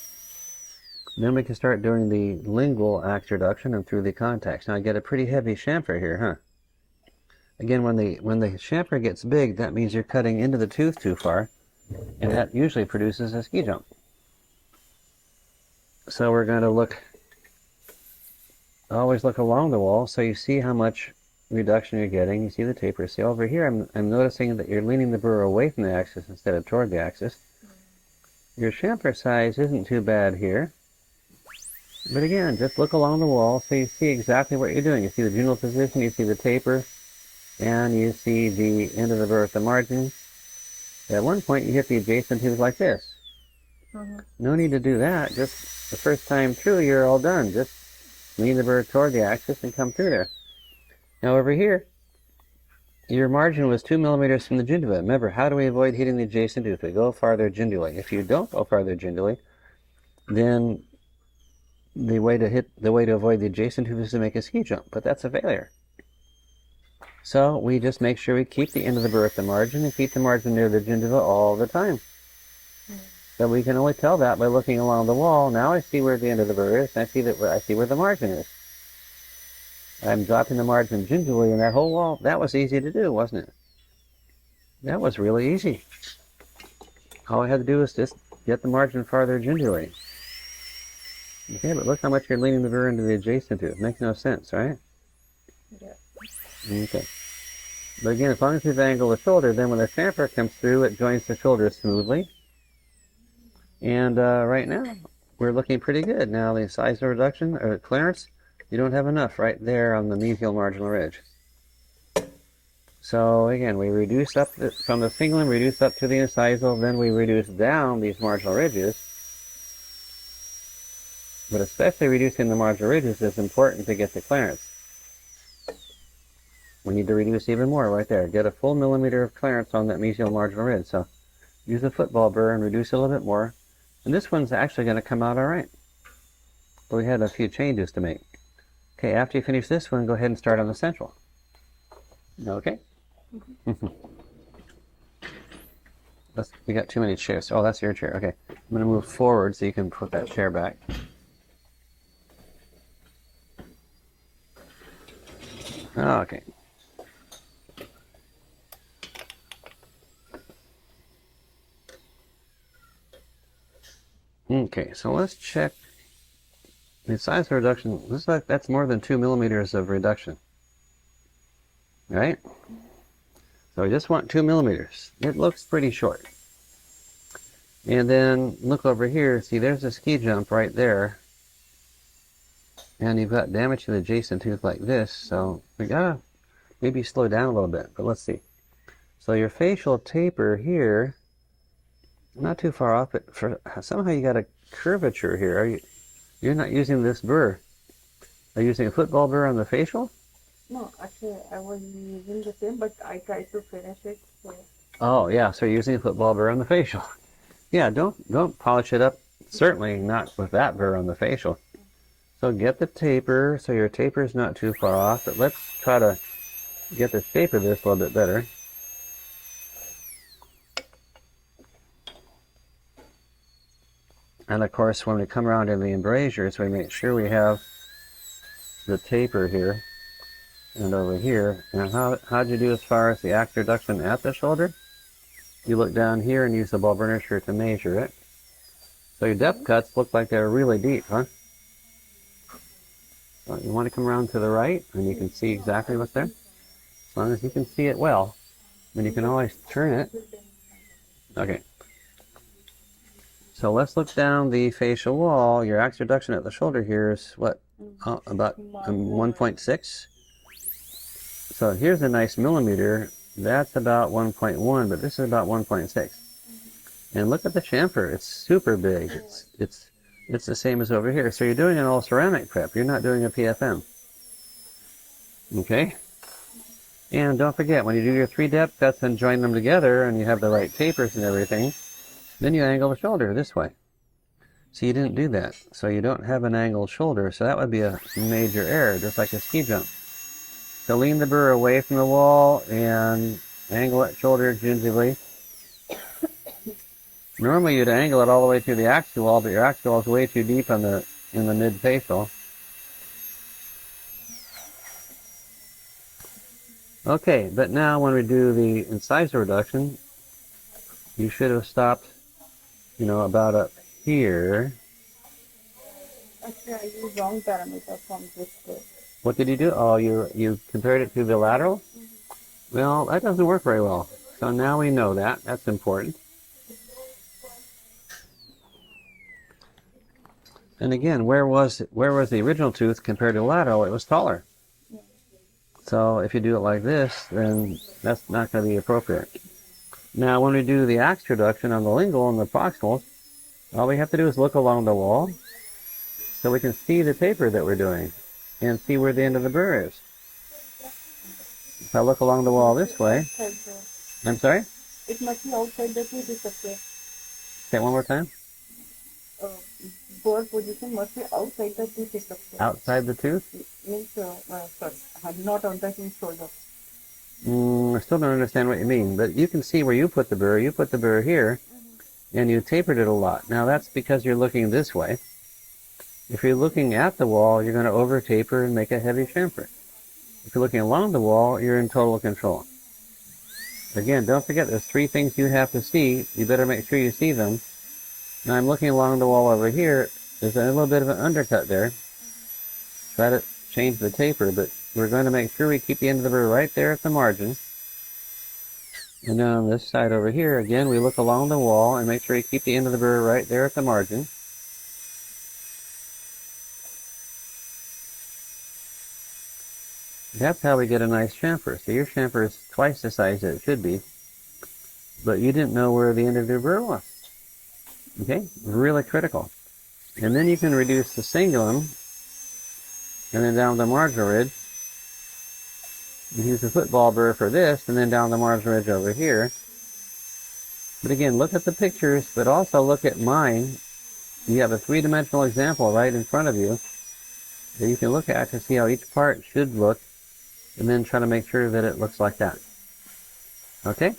then we can start doing the lingual axis reduction and through the contacts. Now I get a pretty heavy chamfer here, huh? Again, when the chamfer gets big, that means you're cutting into the tooth too far, and that usually produces a ski jump. So we're going to always look along the wall so you see how much reduction you're getting. You see the taper. See over here, I'm noticing that you're leaning the burr away from the axis instead of toward the axis. Your chamfer size isn't too bad here. But again, just look along the wall so you see exactly what you're doing. You see the general position, you see the taper, and you see the end of the burr at the margin. At one point, you hit the adjacent tooth like this. No need to do that. Just the first time through, you're all done. Just lean the burr toward the axis and come through there. Now over here, your margin was 2 millimeters from the gingiva. Remember, how do we avoid hitting the adjacent tooth? We go farther gingially. If you don't go farther gingially, then the way to avoid the adjacent tooth is to make a ski jump, but that's a failure. So we just make sure we keep the end of the burr at the margin and keep the margin near the gingiva all the time. So we can only tell that by looking along the wall. Now I see where the end of the burr is, and I see where the margin is. I'm dropping the margin gingerly in that whole wall. That was easy to do, wasn't it? That was really easy. All I had to do was just get the margin farther gingerly. Okay, but look how much you're leaning the burr into the adjacent tooth. Makes no sense, right? Yeah. Okay. But again, as long as you've angled the shoulder, then when the chamfer comes through, it joins the shoulder smoothly. And right now, we're looking pretty good. Now the incisor reduction, or clearance, you don't have enough right there on the mesial marginal ridge. So again, we reduce up from the cingulum, reduce up to the incisal, then we reduce down these marginal ridges. But especially reducing the marginal ridges is important to get the clearance. We need to reduce even more right there. Get a full millimeter of clearance on that mesial marginal ridge. So use a football burr and reduce it a little bit more. And this one's actually going to come out all right. But we had a few changes to make. Okay, after you finish this one, go ahead and start on the central. Okay? We got too many chairs. Oh, that's your chair. Okay. I'm going to move forward so you can put that chair back. Okay. Okay, so let's check the size reduction. Looks like that's more than 2 millimeters of reduction. Right? So we just want 2 millimeters. It looks pretty short. And then look over here. See, there's a ski jump right there. And you've got damage to the adjacent tooth like this. So we gotta maybe slow down a little bit. But let's see. So your facial taper here, not too far off, but somehow you got a curvature here. You're not using this burr. Are you using a football burr on the facial? No, actually, I was using the same, but I tried to finish it. So. Oh, yeah, so you're using a football burr on the facial. Yeah, don't polish it up. Certainly not with that burr on the facial. So get the taper, so your taper is not too far off, but let's try to get the shape of this a little bit better. And of course, when we come around to the embrasures, we make sure we have the taper here and over here. And how'd you do as far as the axe reduction at the shoulder? You look down here and use the ball burnisher to measure it. So your depth cuts look like they're really deep, huh? So you want to come around to the right and you can see exactly what's there. As long as you can see it well, then you can always turn it. Okay. So let's look down the facial wall. Your axe reduction at the shoulder here is what? About 1.6. So here's a nice millimeter. That's about 1.1, but this is about 1.6. And look at the chamfer. It's super big. It's the same as over here. So you're doing an all ceramic prep. You're not doing a PFM. Okay? And don't forget, when you do your 3 depth cuts and join them together and you have the right tapers and everything, then you angle the shoulder this way. So you didn't do that. So you don't have an angled shoulder. So that would be a major error, just like a ski jump. So lean the burr away from the wall and angle that shoulder gingerly. Normally you'd angle it all the way through the axial wall, but your axial wall is way too deep in the mid-facial. Okay, but now when we do the incisor reduction, you should have stopped, about up here. Actually, I used wrong parameter from this curve. What did you do? Oh, you compared it to the lateral? Well, that doesn't work very well. So now we know that. That's important. And again, where was the original tooth compared to the lateral? It was taller. So if you do it like this, then that's not going to be appropriate. Now, when we do the axe reduction on the lingual and the proximal, all we have to do is look along the wall so we can see the taper that we're doing and see where the end of the burr is. If I look along the wall this way, I'm sorry? It must be outside the tooth is okay. Say it one more time. Burr position must be outside the tooth is okay. Outside the tooth? Means, sorry, not on the hip shoulder. I still don't understand what you mean, but you can see where you put the burr. You put the burr here, and you tapered it a lot. Now that's because you're looking this way. If you're looking at the wall, you're going to over taper and make a heavy chamfer. If you're looking along the wall, you're in total control. Again, don't forget there's 3 things you have to see. You better make sure you see them. Now I'm looking along the wall over here. There's a little bit of an undercut there. Try to change the taper, but we're going to make sure we keep the end of the burr right there at the margin. And then on this side over here, again, we look along the wall and make sure you keep the end of the burr right there at the margin. That's how we get a nice chamfer. So your chamfer is twice the size that it should be, but you didn't know where the end of your burr was. Okay? Really critical. And then you can reduce the cingulum and then down the marginal ridge. You use the football burr for this and then down the marginal ridge over here. But again, look at the pictures, but also look at mine. You have a 3-dimensional example right in front of you that you can look at to see how each part should look and then try to make sure that it looks like that. Okay?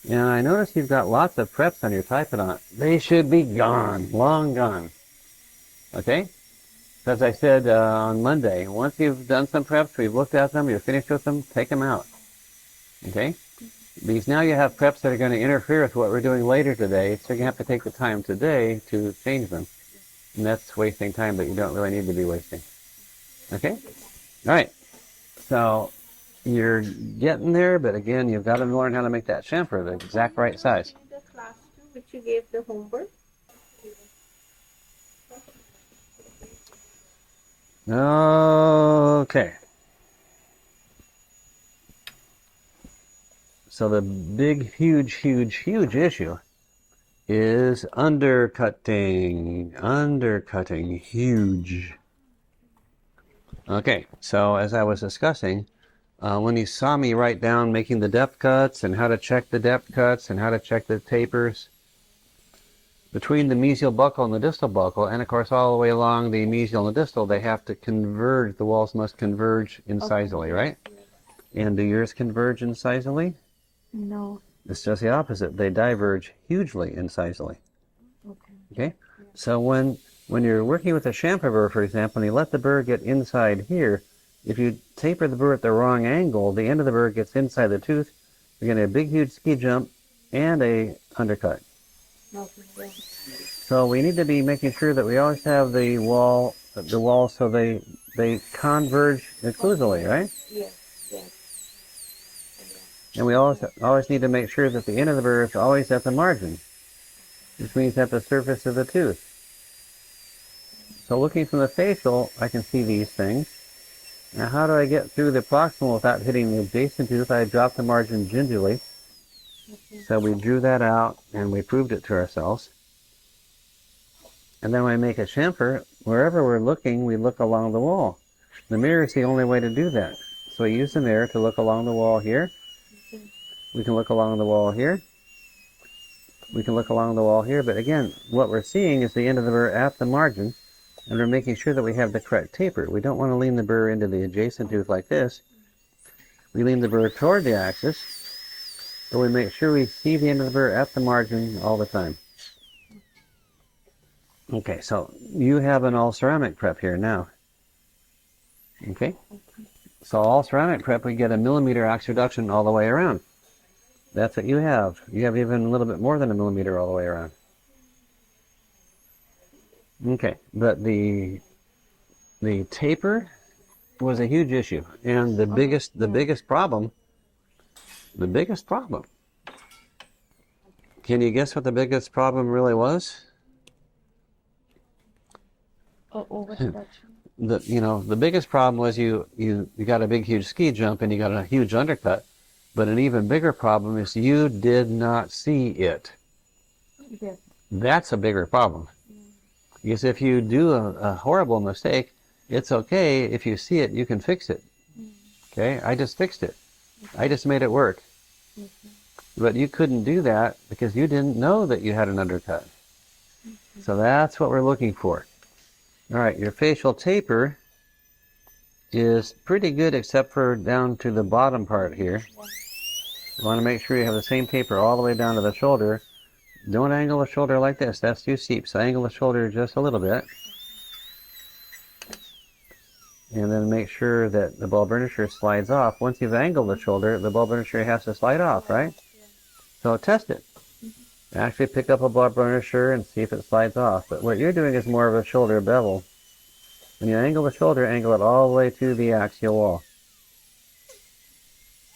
And I notice you've got lots of preps on your Typodont. They should be gone, long gone. Okay? As I said on Monday, once you've done some preps, we've looked at them, you're finished with them, take them out. Okay? Because now you have preps that are going to interfere with what we're doing later today, so you have to take the time today to change them. And that's wasting time that you don't really need to be wasting. Okay? All right. So you're getting there, but again, you've got to learn how to make that chamfer the exact right size. The class 2 which you gave the homework. Okay. So the big, huge issue is undercutting. Undercutting. Huge. Okay, so as I was discussing, when you saw me write down making the depth cuts and how to check the depth cuts and how to check the tapers, between the mesial buccal and the distal buccal, and of course all the way along the mesial and the distal, they have to converge. The walls must converge incisally, right? And do yours converge incisally? No. It's just the opposite. They diverge hugely incisally. Okay. Okay? So when when you're working with a chamfer burr, for example, and you let the burr get inside here, if you taper the burr at the wrong angle, the end of the burr gets inside the tooth, you're going to have a big, huge ski jump and a undercut. Okay. Yeah. So we need to be making sure that we always have the wall so they converge occlusally, right? Yes. Yes. And we always need to make sure that the end of the burr is always at the margin, which means at the surface of the tooth. So looking from the facial, I can see these things. Now how do I get through the proximal without hitting the adjacent tooth? I drop the margin gingerly. So we drew that out and we proved it to ourselves. And then when I make a chamfer, wherever we're looking, we look along the wall. The mirror is the only way to do that. So we use the mirror to look along the wall here. We can look along the wall here. We can look along the wall here. But again, what we're seeing is the end of the burr at the margin. And we're making sure that we have the correct taper. We don't want to lean the burr into the adjacent tooth like this. We lean the burr toward the axis. So we make sure we see the end of the burr at the margin all the time. Okay, so you have an all ceramic prep here now. Okay? So all ceramic prep, we get a millimeter axe reduction all the way around. That's what you have. You have even a little bit more than a millimeter all the way around. Okay, but the taper was a huge issue, and the biggest problem. Can you guess what the biggest problem really was? Overproduction. The biggest problem was you got a big huge ski jump and you got a huge undercut, but an even bigger problem is you did not see it. Yes. That's a bigger problem. Because if you do a horrible mistake, it's okay. If you see it, you can fix it. Okay? I just fixed it. I just made it work. But you couldn't do that because you didn't know that you had an undercut. So that's what we're looking for. All right, your facial taper is pretty good except for down to the bottom part here. You want to make sure you have the same taper all the way down to the shoulder. Don't angle the shoulder like this. That's too steep. So angle the shoulder just a little bit. And then make sure that the ball burnisher slides off. Once you've angled the shoulder, the ball burnisher has to slide off, right? So test it. Actually pick up a ball burnisher and see if it slides off. But what you're doing is more of a shoulder bevel. When you angle the shoulder, angle it all the way to the axial wall.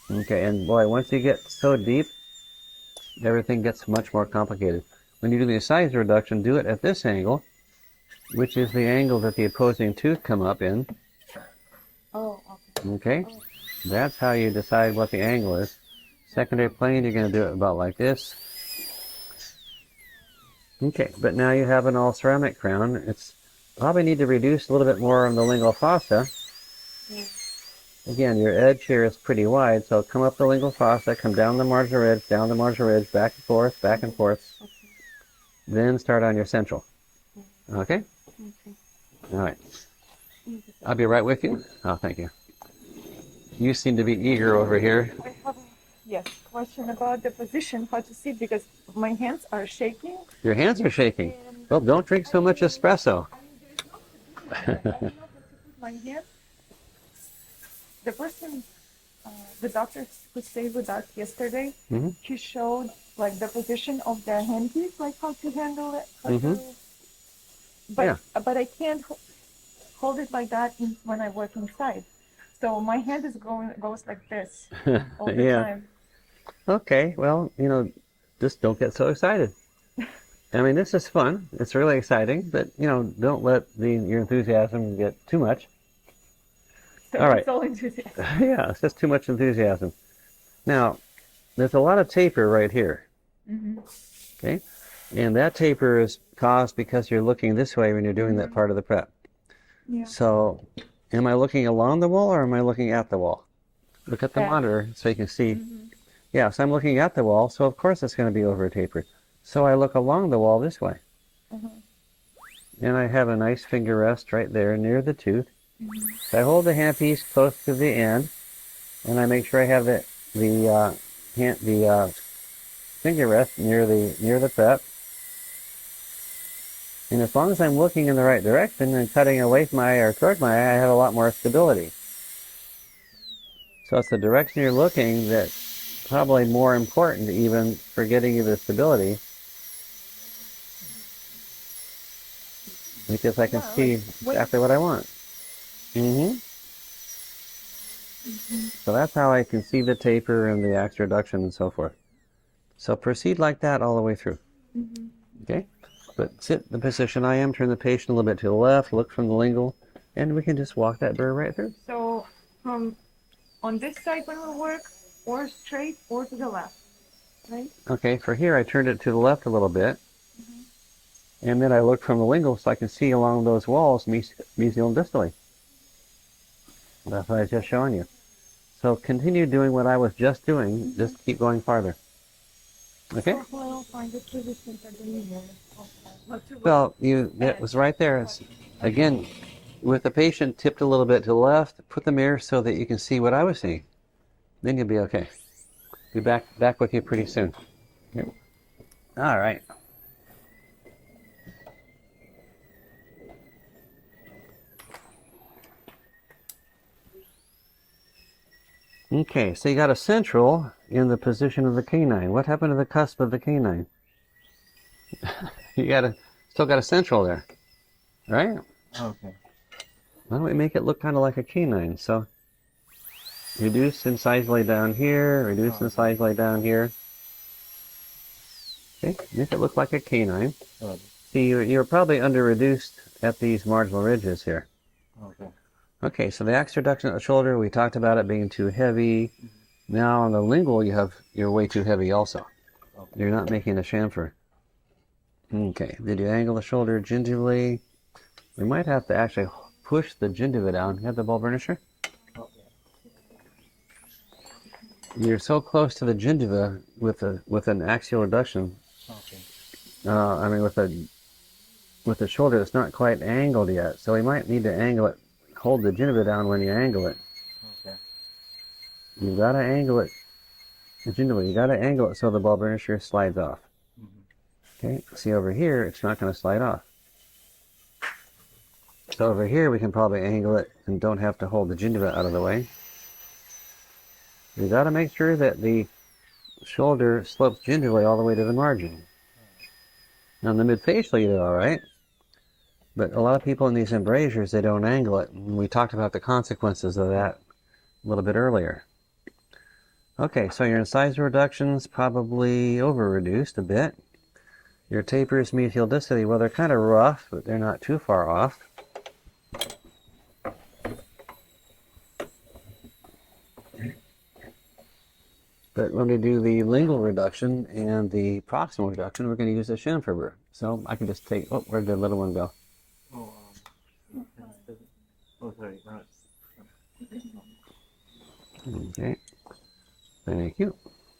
Okay, and boy, once you get so deep, everything gets much more complicated. When you do the size reduction, do it at this angle, which is the angle that the opposing tooth come up in. Oh, okay. Okay? That's how you decide what the angle is. Secondary plane, you're going to do it about like this. Okay, but now you have an all ceramic crown. It's probably need to reduce a little bit more on the lingual fossa. Yeah. Again, your edge here is pretty wide, so come up the lingual fossa, come down the marginal ridge, down the marginal ridge, back and forth, back and forth. Okay. Then start on your central. Okay? Okay. All right. I'll be right with you. Oh, thank you. You seem to be eager over here. I have a question about the position, how to sit, because my hands are shaking. Your hands are shaking. Well, don't drink so much espresso. My hands. The person, the doctor who stayed with us yesterday, he showed like the position of the handies, like how to handle it. But I can't hold it like that when I work inside. So my hand is goes like this all the time. Okay, well, just don't get so excited. I mean, this is fun. It's really exciting, but, don't let your enthusiasm get too much. So all right. It's all enthusiasm. Yeah, it's just too much enthusiasm. Now, there's a lot of taper right here. Okay? And that taper is caused because you're looking this way when you're doing that part of the prep. Yeah. So, am I looking along the wall or am I looking at the wall? Look at the monitor so you can see. Yeah, so I'm looking at the wall, so of course it's going to be over tapered. So I look along the wall this way. And I have a nice finger rest right there near the tooth. So I hold the handpiece close to the end, and I make sure I have the finger rest near the prep. And as long as I'm looking in the right direction and cutting away from my eye or toward my eye, I have a lot more stability. So it's the direction you're looking that's probably more important even for getting you the stability. Because I can see exactly what I want. So that's how I can see the taper and the axe reduction and so forth. So proceed like that all the way through. Okay? But sit in the position I am, turn the patient a little bit to the left, look from the lingual, and we can just walk that burr right through. So from on this side when we work, or straight or to the left, right? Okay, for here I turned it to the left a little bit. And then I look from the lingual so I can see along those walls mesial and distally. That's what I was just showing you. So continue doing what I was just doing, just keep going farther. Okay? Well, that was right there. Again, with the patient tipped a little bit to the left, put the mirror so that you can see what I was seeing. Then you'll be okay. Be back with you pretty soon. Here. All right. Okay, so you got a central in the position of the canine. What happened to the cusp of the canine? You still got a central there, right? Okay. Why don't we make it look kind of like a canine? So reduce incisively down here, reduce incisively down here. Okay, make it look like a canine. See, you're probably under-reduced at these marginal ridges here. Okay. Okay, so the axe reduction at the shoulder, we talked about it being too heavy. Now on the lingual, you're way too heavy also. Okay. You're not making a chamfer. Okay, did you angle the shoulder gingivally? We might have to actually push the gingiva down. You have the ball burnisher? Okay. You're so close to the gingiva with an axial reduction. Okay. I mean, with the shoulder, it's not quite angled yet. So we might need to angle it. Hold the gingiva down when you angle it. Okay. You gotta angle it. The gingiva, you gotta angle it so the ball burnisher slides off. Okay, see over here, it's not gonna slide off. So over here, we can probably angle it and don't have to hold the gingiva out of the way. You gotta make sure that the shoulder slopes gingivally all the way to the margin. Now in the midfacial, you do all right. But a lot of people in these embrasures, they don't angle it. And we talked about the consequences of that a little bit earlier. Okay, so your incisor reductions probably over-reduced a bit. Your tapers, mesial distally, well, they're kind of rough, but they're not too far off. But when we do the lingual reduction and the proximal reduction, we're going to use a chamfer burr. So I can just take, oh, where'd the little one go? Sorry. Okay. Thank you.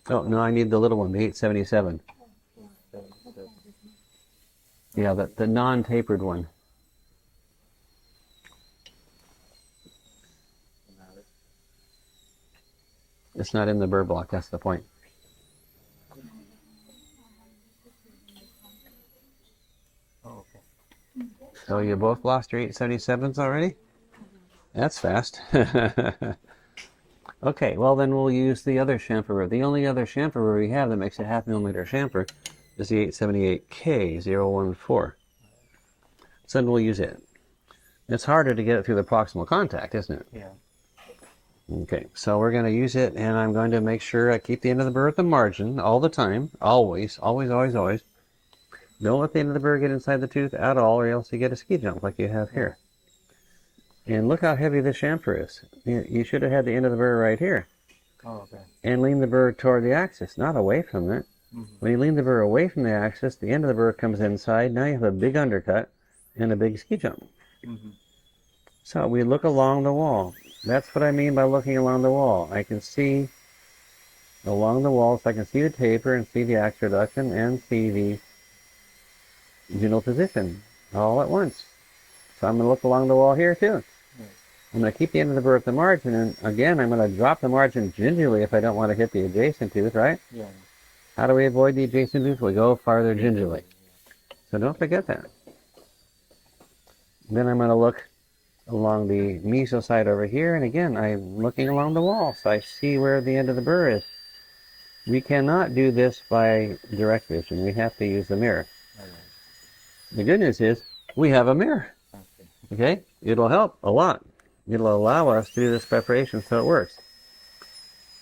Oh, no, I need the little one, the 877. Yeah, the non-tapered one. It's not in the burr block, that's the point. Okay. So you both lost your 877s already? That's fast. Okay, well then we'll use the other chamfer burr. The only other chamfer burr we have that makes a 0.5 millimeter chamfer is the 878K014. So then we'll use it. It's harder to get it through the proximal contact, isn't it? Yeah. Okay, so we're going to use it, and I'm going to make sure I keep the end of the burr at the margin all the time. Always, always, always, always. Don't let the end of the burr get inside the tooth at all, or else you get a ski jump like you have here. And look how heavy this chamfer is. You should have had the end of the burr right here. Oh, okay. And lean the burr toward the axis, not away from it. When you lean the burr away from the axis, the end of the burr comes inside. Now you have a big undercut and a big ski jump. So we look along the wall. That's what I mean by looking along the wall. I can see along the wall, so I can see the taper and see the axe reduction and see the general position all at once. So I'm going to look along the wall here too. I'm going to keep the end of the burr at the margin, and again, I'm going to drop the margin gingerly if I don't want to hit the adjacent tooth, right? Yeah. How do we avoid the adjacent tooth? We go farther gingerly. So don't forget that. Then I'm going to look along the meso side over here, and again, I'm looking along the wall, so I see where the end of the burr is. We cannot do this by direct vision. We have to use the mirror. All right. The good news is we have a mirror. Okay. Okay? It'll help a lot. It'll allow us to do this preparation so it works.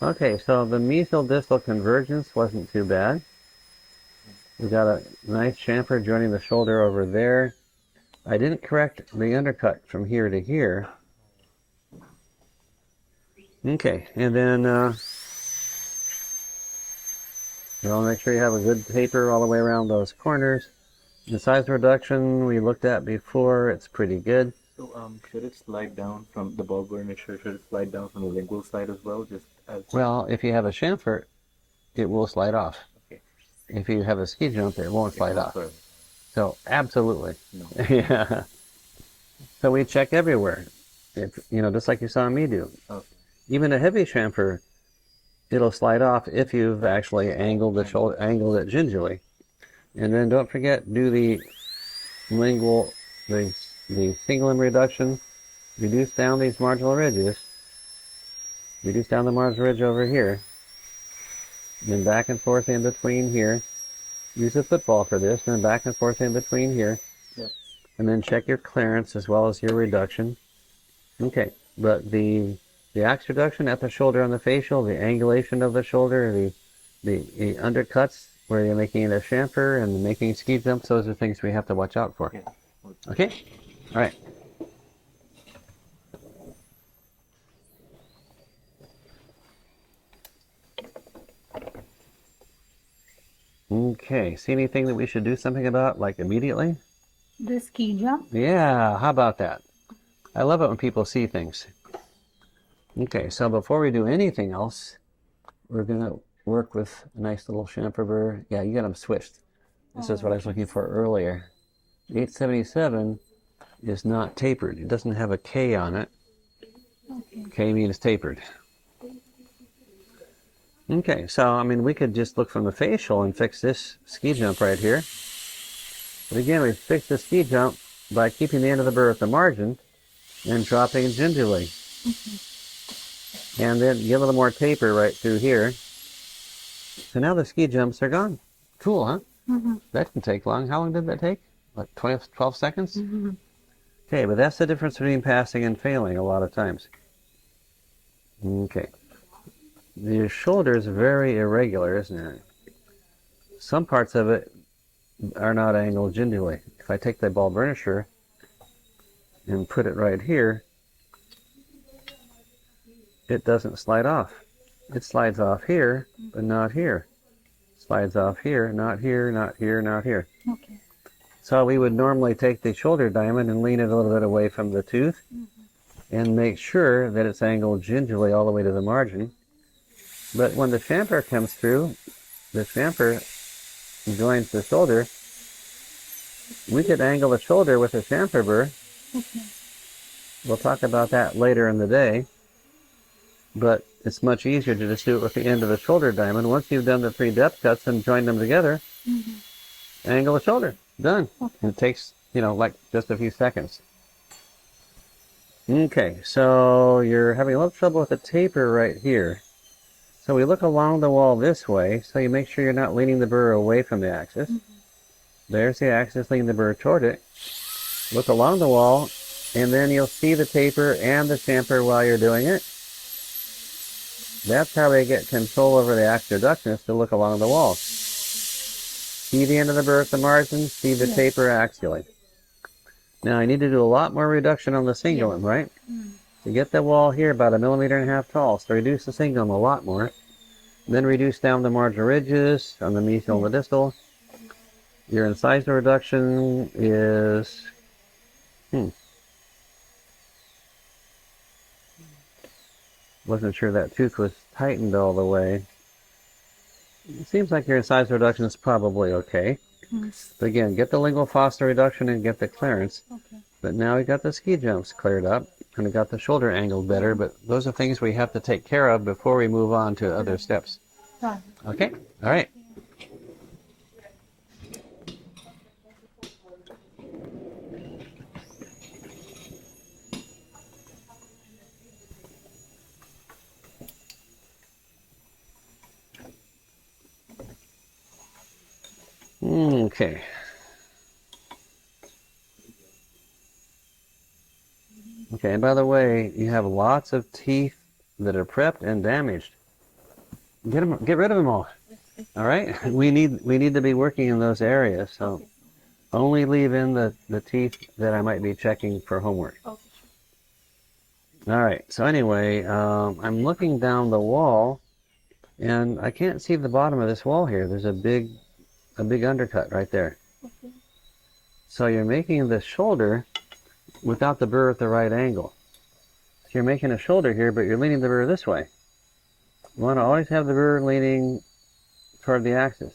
Okay, so the mesial-distal convergence wasn't too bad. We got a nice chamfer joining the shoulder over there. I didn't correct the undercut from here to here. Okay, and then you'll make sure you have a good taper all the way around those corners. The size reduction we looked at before, it's pretty good. So, should it slide down from the bulb burnisher? Should it slide down from the lingual side as well? Just as Well, if you have a chamfer, it will slide off. okay. If you have a ski jump, it won't slide off. Sorry. So, absolutely. No. Yeah. So we check everywhere. If, just like you saw me do. Okay. Even a heavy chamfer, it'll slide off if you've actually angled the shoulder, angled it gingerly. And then don't forget, do the lingual, the cingulum reduction. Reduce down these marginal ridges. Reduce down the marginal ridge over here. Then back and forth in between here. Use a football for this, then back and forth in between here. Yep. And then check your clearance as well as your reduction. Okay, but the axe reduction at the shoulder on the facial, the angulation of the shoulder, the undercuts where you're making a chamfer and making ski jumps, those are things we have to watch out for. Yeah. Okay? All right. Okay, see anything that we should do something about, like immediately? The ski jump. Yeah, how about that? I love it when people see things. Okay, so before we do anything else, we're going to work with a nice little chamfer burr. Yeah, you got them switched. This is what I was looking for earlier. 877 is not tapered. It doesn't have a K on it. Okay. K means tapered. Okay, so, I mean, we could just look from the facial and fix this ski jump right here. But again, we fix the ski jump by keeping the end of the burr at the margin and dropping gingerly. And then get a little more taper right through here. So now the ski jumps are gone. Cool, huh? That can take long. How long did that take? Like 12 seconds? Okay, but that's the difference between passing and failing a lot of times. Okay. The shoulder is very irregular, isn't it? Some parts of it are not angled gingerly. If I take the ball burnisher and put it right here, it doesn't slide off. It slides off here, but not here. Slides off here, not here, not here, not here. Okay. So we would normally take the shoulder diamond and lean it a little bit away from the tooth and make sure that it's angled gingerly all the way to the margin. But when the chamfer comes through, the chamfer joins the shoulder. We could angle the shoulder with a chamfer burr. Okay. We'll talk about that later in the day. But it's much easier to just do it with the end of the shoulder diamond. Once you've done the 3 depth cuts and joined them together, angle the shoulder. Done. Okay. It takes, like just a few seconds. Okay, so you're having a little trouble with the taper right here. So we look along the wall this way, so you make sure you're not leaning the burr away from the axis. There's the axis, lean the burr toward it. Look along the wall, and then you'll see the taper and the chamfer while you're doing it. That's how we get control over the axe reduction, is to look along the wall. See the end of the burr at the margin, see the taper axially. Now I need to do a lot more reduction on the cingulum, right? To get the wall here about 1.5 millimeters tall, so reduce the cingulum a lot more. Then reduce down the marginal ridges on the mesial and the distal. Your incisor reduction is... Wasn't sure that tooth was tightened all the way. It seems like your incisor reduction is probably okay. But again, get the lingual fossa reduction and get the clearance. Okay. But now we got the ski jumps cleared up, and we got the shoulder angled better, but those are things we have to take care of before we move on to other steps. Right. Okay? All right. Okay. Okay, and by the way, you have lots of teeth that are prepped and damaged. Get rid of them all. All right? We need to be working in those areas, so only leave in the teeth that I might be checking for homework. Okay. All right. So anyway, I'm looking down the wall, and I can't see the bottom of this wall here. There's a big undercut right there. Okay. So you're making the shoulder without the burr at the right angle. So you're making a shoulder here, but you're leaning the burr this way. You want to always have the burr leaning toward the axis.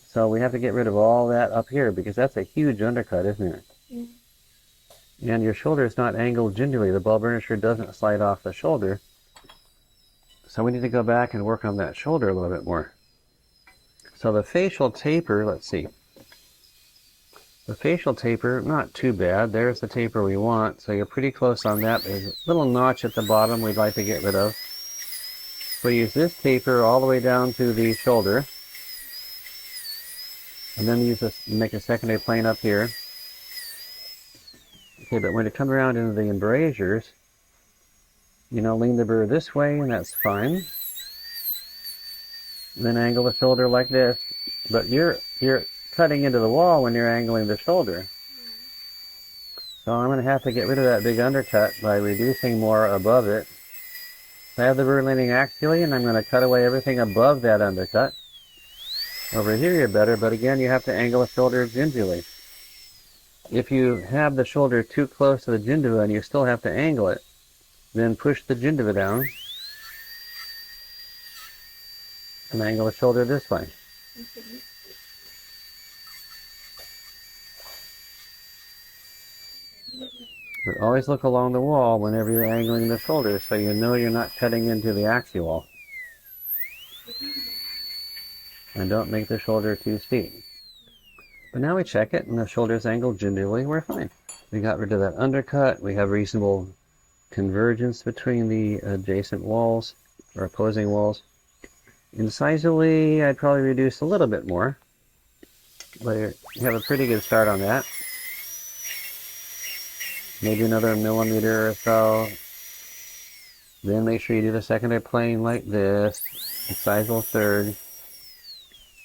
So we have to get rid of all that up here because that's a huge undercut, isn't it? Yeah. And your shoulder is not angled gingerly. The ball burnisher doesn't slide off the shoulder. So we need to go back and work on that shoulder a little bit more. So the facial taper, let's see. The facial taper, not too bad. There's the taper we want. So you're pretty close on that. There's a little notch at the bottom we'd like to get rid of. So use this taper all the way down to the shoulder. And then use this, make a secondary plane up here. Okay, but when you come around into the embrasures, lean the burr this way, and that's fine. And then angle the shoulder like this. But you're cutting into the wall when you're angling the shoulder. So I'm going to have to get rid of that big undercut by reducing more above it. So I have the burr leaning axially, and I'm going to cut away everything above that undercut. Over here you're better, but again you have to angle the shoulder gingerly. If you have the shoulder too close to the gingiva and you still have to angle it, then push the gingiva down and angle the shoulder this way. Okay. But always look along the wall whenever you're angling the shoulder so you know you're not cutting into the axial. And don't make the shoulder too steep. But now we check it and the shoulder's angled gingerly, we're fine. We got rid of that undercut, we have reasonable convergence between the adjacent walls or opposing walls. Incisively, I'd probably reduce a little bit more, but you have a pretty good start on that. Maybe another millimeter or so. Then make sure you do the secondary plane like this, incisal third.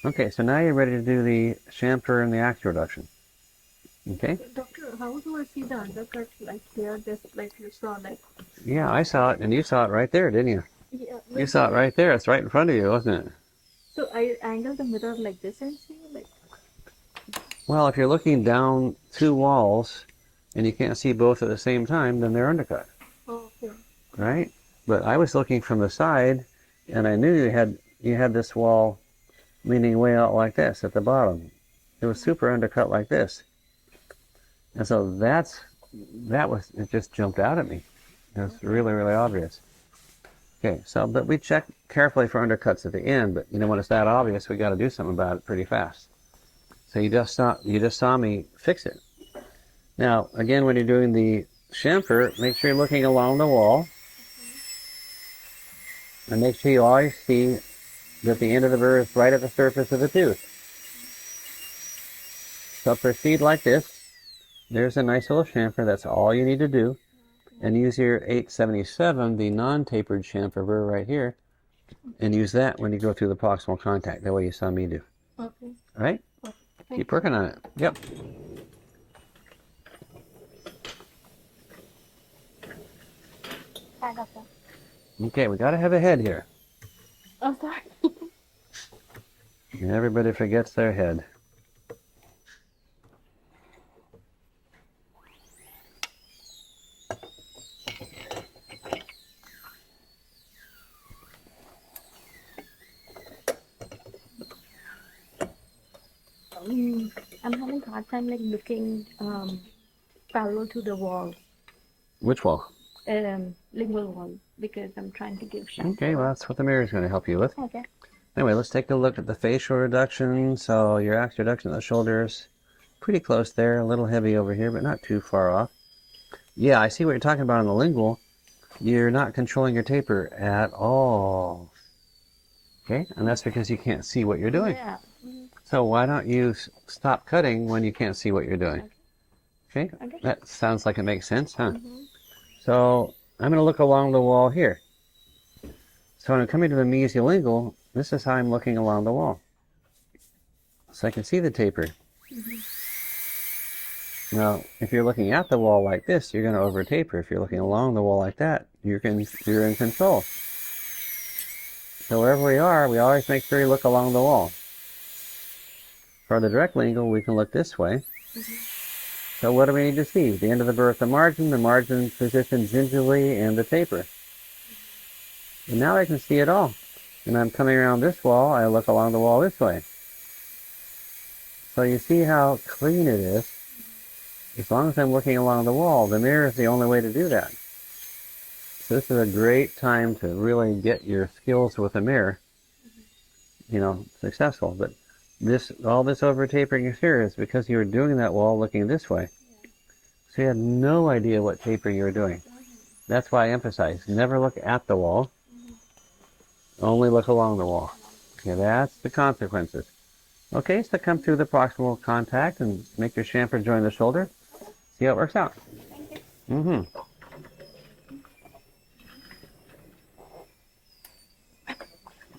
Okay, so now you're ready to do the chamfer and the axial reduction. Okay? Doctor, how do I see the undercut like here, just like you saw, like? Yeah, I saw it, and you saw it right there, didn't you? Yeah. You saw it right there. It's right in front of you, wasn't it? So I angle the mirror like this and see, like. Well, if you're looking down two walls and you can't see both at the same time, then they're undercut, Oh, okay. right? But I was looking from the side, and I knew you had this wall leaning way out like this at the bottom. It was super undercut like this. And so it just jumped out at me. It was really, really obvious. Okay, but we check carefully for undercuts at the end, but when it's that obvious, we got to do something about it pretty fast. So you just saw me fix it. Now, again, when you're doing the chamfer, make sure you're looking along the wall. And make sure you always see that the end of the burr is right at the surface of the tooth. So proceed like this. There's a nice little chamfer. That's all you need to do. And use your 877, the non-tapered chamfer burr right here, and use that when you go through the proximal contact, the way you saw me do. Okay. All right? Okay. Keep working on it. Yep. Hi, doctor. Okay, we got to have a head here. I'm sorry. Everybody forgets their head. I'm having a hard time like looking parallel to the wall, Which wall? lingual wall, because I'm trying to give shape. Okay, well, that's what the mirror is going to help you with. Okay. Anyway, let's take a look at the facial reduction. So your axial reduction of the shoulders, pretty close there, a little heavy over here, but not too far off. Yeah, I see what you're talking about on the lingual. You're not controlling your taper at all. Okay, and that's because you can't see what you're doing. Yeah. So why don't you stop cutting when you can't see what you're doing? Okay, Okay. that sounds like it makes sense, huh? So I'm going to look along the wall here. So when I'm coming to the mesiolingual, this is how I'm looking along the wall. So I can see the taper. Now, if you're looking at the wall like this, you're going to over taper. If you're looking along the wall like that, you're in control. So wherever we are, we always make sure you look along the wall. For the direct lingual, we can look this way. So what do we need to see? The end of the birth, the margin positioned gingerly, and the taper. And now I can see it all. And I'm coming around this wall, I look along the wall this way. So you see how clean it is. As long as I'm looking along the wall, the mirror is the only way to do that. So this is a great time to really get your skills with a mirror, successful. But all this over tapering here is because you were doing that wall looking this way. So you had no idea what tapering you were doing. That's why I emphasize, never look at the wall, only look along the wall. Okay, that's the consequences. Okay, so come through the proximal contact and make your chamfer join the shoulder. See how it works out.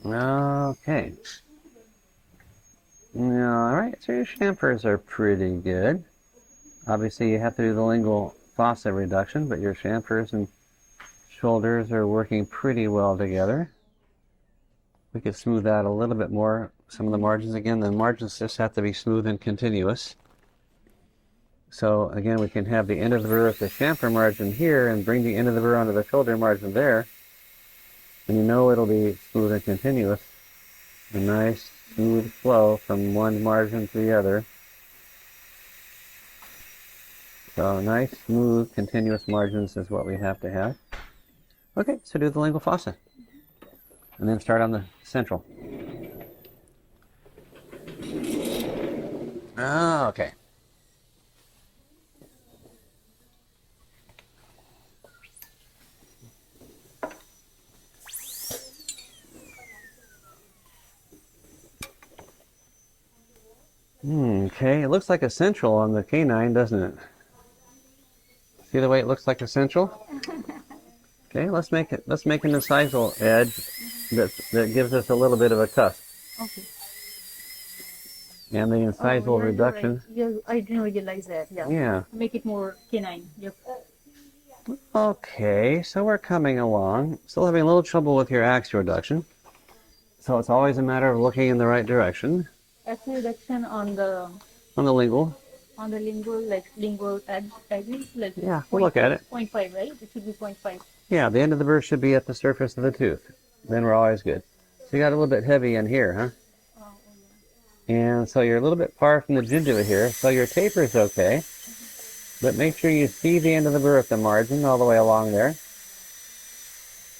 Okay. Alright, so your chamfers are pretty good. Obviously you have to do the lingual fossa reduction, but your chamfers and shoulders are working pretty well together. We could smooth out a little bit more, some of the margins again. The margins just have to be smooth and continuous. So again, we can have the end of the burr at the chamfer margin here and bring the end of the burr onto the shoulder margin there. And it'll be smooth and continuous. A nice smooth flow from one margin to the other. So nice, smooth, continuous margins is what we have to have. Okay, so do the lingual fossa. And then start on the central. Okay. Okay, it looks like a central on the canine, doesn't it? See the way it looks like a central? Okay, let's make an incisal edge that gives us a little bit of a cusp. Okay. And the incisal reduction. Right. Yeah, I didn't realize that. Yeah. Make it more canine. Yep. Okay, so we're coming along. Still having a little trouble with your axial reduction. So it's always a matter of looking in the right direction. Axial reduction on the lingual. On the lingual, like lingual edges, like yeah, we'll look at it. 0.5, right? It should be 0.5. Yeah, the end of the burr should be at the surface of the tooth. Then we're always good. So you got a little bit heavy in here, huh? And so you're a little bit far from the gingiva here, so your taper is okay. But make sure you see the end of the burr at the margin all the way along there.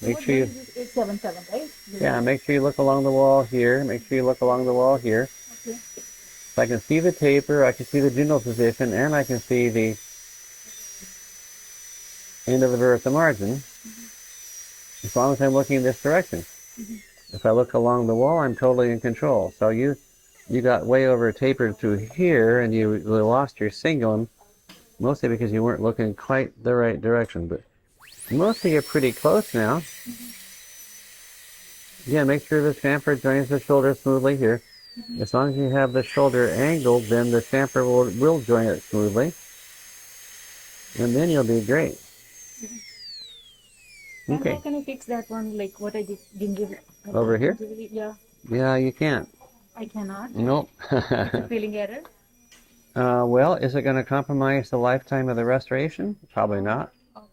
Make sure you... 877, right? Yeah, make sure you look along the wall here. Make sure you look along the wall here. Okay. So I can see the taper, I can see the gingival position, and I can see the end of the burr at the margin. As long as I'm looking in this direction. If I look along the wall, I'm totally in control. So you got way over tapered through here, and you lost your cingulum, mostly because you weren't looking quite the right direction. But mostly you're pretty close now. Yeah, make sure the chamfer joins the shoulder smoothly here. As long as you have the shoulder angled, then the chamfer will join it smoothly. And then you'll be great. Okay. How can I fix that one, like what I did gingival? Over here? Yeah. Yeah, you can't. I cannot. Nope. It's a feeling error. Well, is it going to compromise the lifetime of the restoration? Probably not. Okay.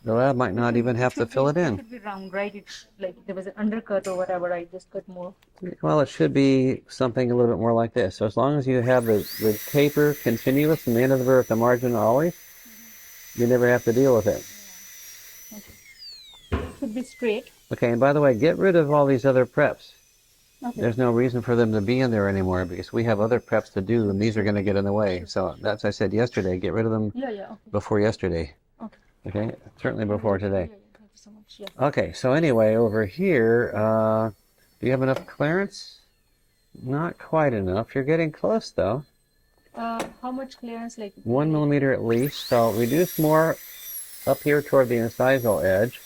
The lab might not even have to fill it in. It should be round, right? It's like there was an undercut or whatever. I just cut more. Well, it should be something a little bit more like this. So as long as you have the taper continuous from the end of the burr at the margin always, you never have to deal with it. Okay. Should be straight. Okay, and by the way, get rid of all these other preps. Okay. There's no reason for them to be in there anymore because we have other preps to do, and these are going to get in the way. So that's I said yesterday. Get rid of them Okay. before yesterday. Okay. Okay, certainly before today. Thank you so much. Yeah. Okay, so anyway, over here, do you have enough clearance? Not quite enough. You're getting close though. How much clearance? Like 1 millimeter at least. So reduce more up here toward the incisal edge.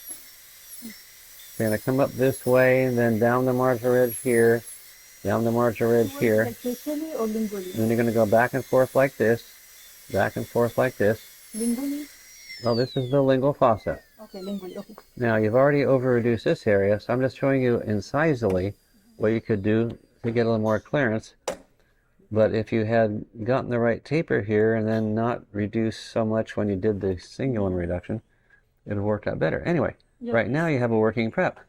You're going to come up this way, and then down the marginal ridge here, down the marginal ridge here. like facially or And lingually? then you're going to go back and forth like this, back and forth like this. Lingually? Well, this is the lingual fossa. Okay, lingually. Okay. Now, you've already over-reduced this area, so I'm just showing you incisally what you could do to get a little more clearance. But if you had gotten the right taper here and then not reduced so much when you did the cingulum reduction, it would have worked out better. Anyway, Yeah. right now you have a working prep.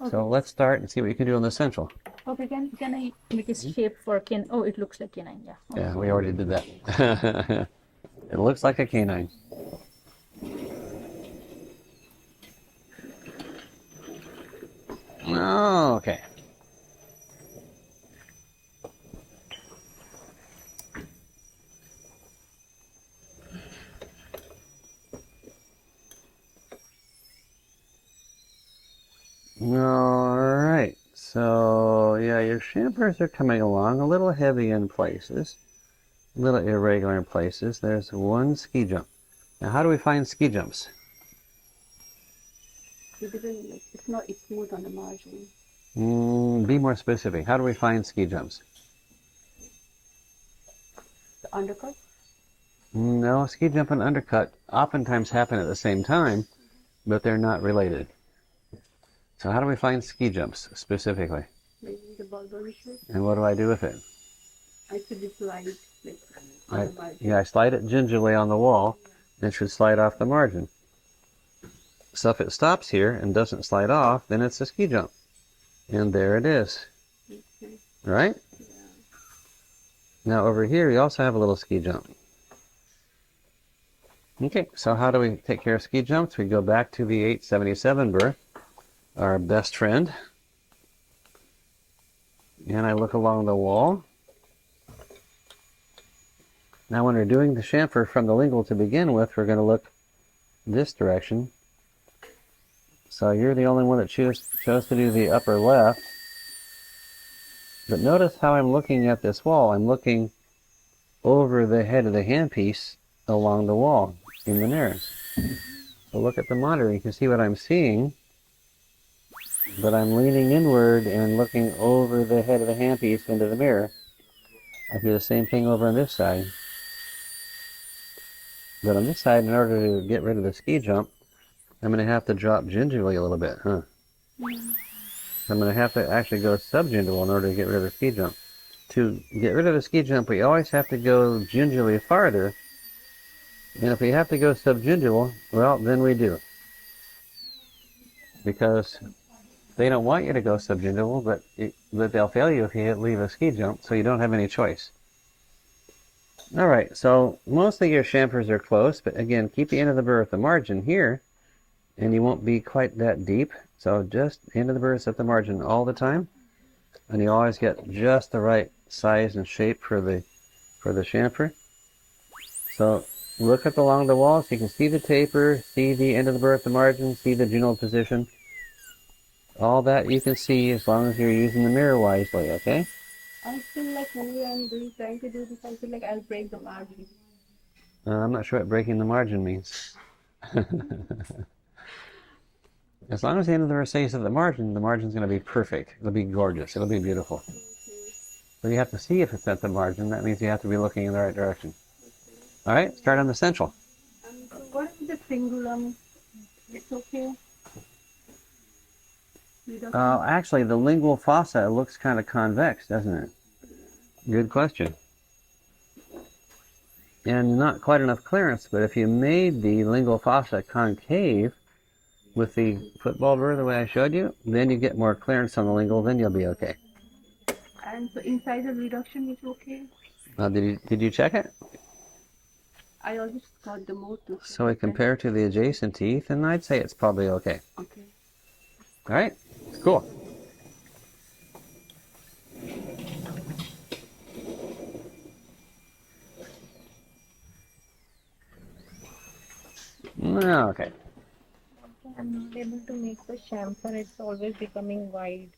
Okay. So let's start and see what you can do on the central. Okay, can I make a shape for can? Oh, it looks like canine. Yeah. Okay. Yeah, we already did that. It looks like a canine. Okay. All right. So, yeah, your champers are coming along a little heavy in places, a little irregular in places. There's one ski jump. Now, how do we find ski jumps? It didn't, like, it's not smooth on the margin. Be more specific. How do we find ski jumps? The undercut? No, ski jump and undercut oftentimes happen at the same time, but they're not related. So how do we find ski jumps specifically? Maybe the bulbar issue? And what do I do with it? I should be slide like on the margin. Yeah, I slide it gingerly on the wall, and it should slide off the margin. So if it stops here and doesn't slide off, then it's a ski jump. And there it is. Okay. Right? Yeah. Now over here, you also have a little ski jump. Okay, so how do we take care of ski jumps? We go back to the 877 birth, our best friend. And I look along the wall. Now when we're doing the chamfer from the lingual to begin with, we're going to look this direction. So you're the only one that chose to do the upper left. But notice how I'm looking at this wall. I'm looking over the head of the handpiece along the wall in the mirrors. So look at the monitor. You can see what I'm seeing. But I'm leaning inward and looking over the head of the handpiece into the mirror. I do the same thing over on this side. But on this side, in order to get rid of the ski jump, I'm going to have to drop gingerly a little bit, huh? I'm going to have to actually go subgingival in order to get rid of the ski jump. To get rid of the ski jump, we always have to go gingerly farther. And if we have to go subgingival, well, then we do. Because they don't want you to go subgingival, but they'll fail you if you leave a ski jump, so you don't have any choice. All right, so mostly your chamfers are close, but again, keep the end of the burr at the margin here, and you won't be quite that deep. So just end of the burr is at the margin all the time, and you always get just the right size and shape for the chamfer. So look along the wall so you can see the taper, see the end of the burr at the margin, see the gingival position. All that you can see as long as you're using the mirror wisely, okay? I feel like whenever I'm trying to do this, I feel like I'll break the margin. I'm not sure what breaking the margin means. As long as the end of the burr stays at the margin's going to be perfect. It'll be gorgeous. It'll be beautiful. So you have to see if it's at the margin. That means you have to be looking in the right direction. All right, start on the central. So what is the cingulum? It's okay. Actually, the lingual fossa looks kind of convex, doesn't it? Good question. And not quite enough clearance, but if you made the lingual fossa concave with the football burr the way I showed you, then you get more clearance on the lingual, then you'll be okay. And so incisal reduction is okay? Did you check it? I always got the motor. So we compare to the adjacent teeth, and I'd say it's probably okay. Okay. All right, cool. Okay. I'm not able to make the chamfer. It's always becoming wide.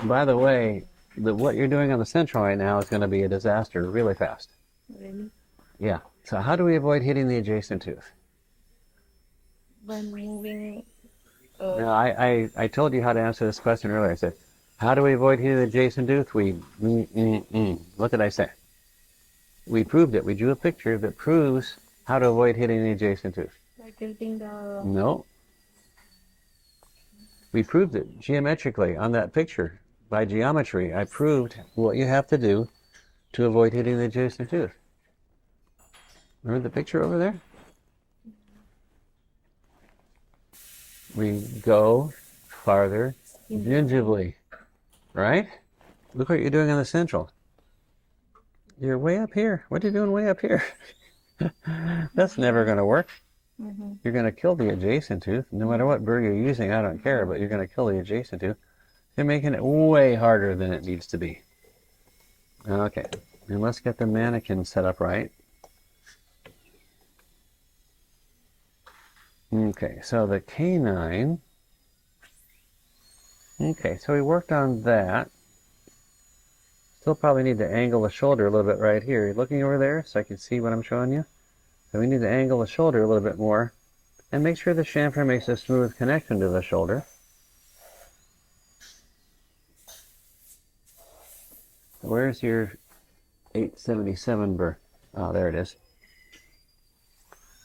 By the way, what you're doing on the central right now is going to be a disaster really fast. Really? Yeah. So how do we avoid hitting the adjacent tooth? When moving, Now, I told you how to answer this question earlier. I said, how do we avoid hitting the adjacent tooth? What did I say? We proved it. We drew a picture that proves how to avoid hitting the adjacent tooth. by tilting the. No. We proved it geometrically on that picture. By geometry, I proved what you have to do to avoid hitting the adjacent tooth. Remember the picture over there? We go farther gingivally, right? Look what you're doing on the central. You're way up here. What are you doing way up here? That's never going to work. Mm-hmm. You're going to kill the adjacent tooth. No matter what burr you're using, I don't care, but you're going to kill the adjacent tooth. You're making it way harder than it needs to be. Okay, and let's get the mannequin set up right. Okay, so the canine. Okay, so we worked on that. Still probably need to angle the shoulder a little bit right here. You're looking over there so I can see what I'm showing you? So we need to angle the shoulder a little bit more and make sure the chamfer makes a smooth connection to the shoulder. Where's your 877 burr? Oh, there it is.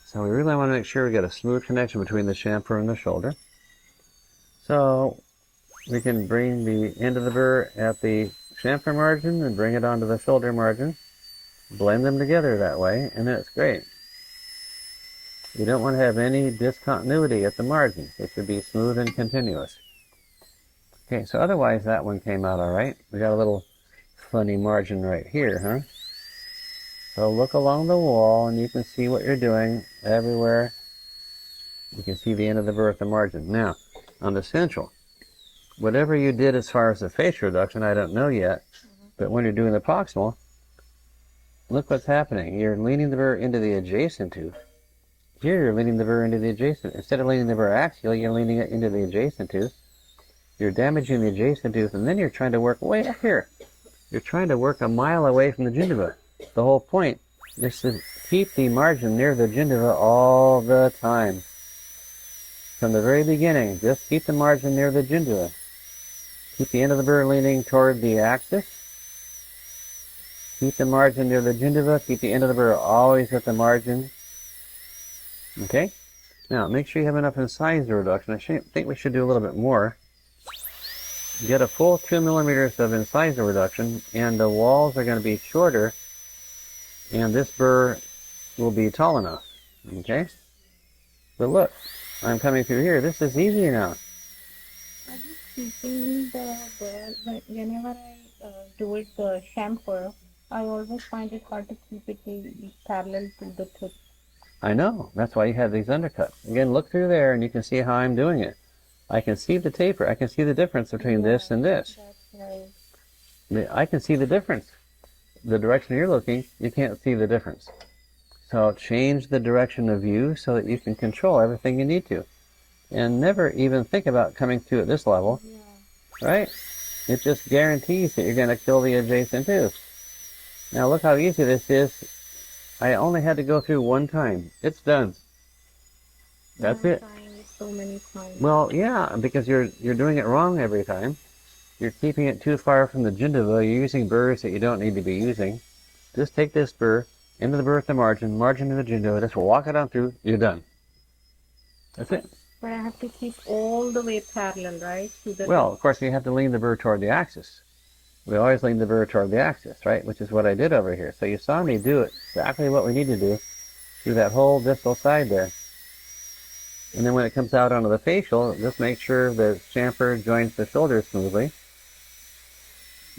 So we really want to make sure we get a smooth connection between the chamfer and the shoulder. So we can bring the end of the burr at the chamfer margin and bring it onto the shoulder margin. Blend them together that way, and that's great. You don't want to have any discontinuity at the margin. It should be smooth and continuous. Okay, so otherwise that one came out all right. We got a little funny margin right here, huh? So look along the wall and you can see what you're doing everywhere. You can see the end of the burr at the margin. Now, on the central, whatever you did as far as the facial reduction, I don't know yet, but when you're doing the proximal, look what's happening. You're leaning the burr into the adjacent tooth. Here you're leaning the burr into the adjacent. Instead of leaning the burr axial, you're leaning it into the adjacent tooth. You're damaging the adjacent tooth, and then you're trying to work way up here. You're trying to work a mile away from the gingiva. The whole point is to keep the margin near the gingiva all the time. From the very beginning, just keep the margin near the gingiva. Keep the end of the burr leaning toward the axis. Keep the margin near the gingiva. Keep the end of the burr always at the margin. Okay? Now, make sure you have enough incisor reduction. I think we should do a little bit more. Get a full 2 millimeters of incisor reduction, and the walls are going to be shorter, and this burr will be tall enough. Okay? But look, I'm coming through here. This is easy now. I was keeping the burr, whenever I do it the chamfer, I always find it hard to keep it parallel to the tooth. I know. That's why you have these undercuts. Again, look through there, and you can see how I'm doing it. I can see the taper. I can see the difference between this and this. That's right. I can see the difference. The direction you're looking, you can't see the difference. So change the direction of view so that you can control everything you need to. And never even think about coming through at this level, Yeah. right? It just guarantees that you're going to kill the adjacent tooth. Now look how easy this is. I only had to go through one time. It's done. That's it. I'm trying it so many times. Well, yeah, because you're doing it wrong every time. You're keeping it too far from the gingiva. You're using burrs that you don't need to be using. Just take this burr, into the burr at the margin, margin to the gingiva, just walk it on through, you're done. That's it. But I have to keep all the way parallel, right? To the Well, of course, you have to lean the burr toward the axis. We always lean the burr toward the axis, right? Which is what I did over here. So you saw me do exactly what we need to do through that whole distal side there. And then when it comes out onto the facial, just make sure the chamfer joins the shoulder smoothly.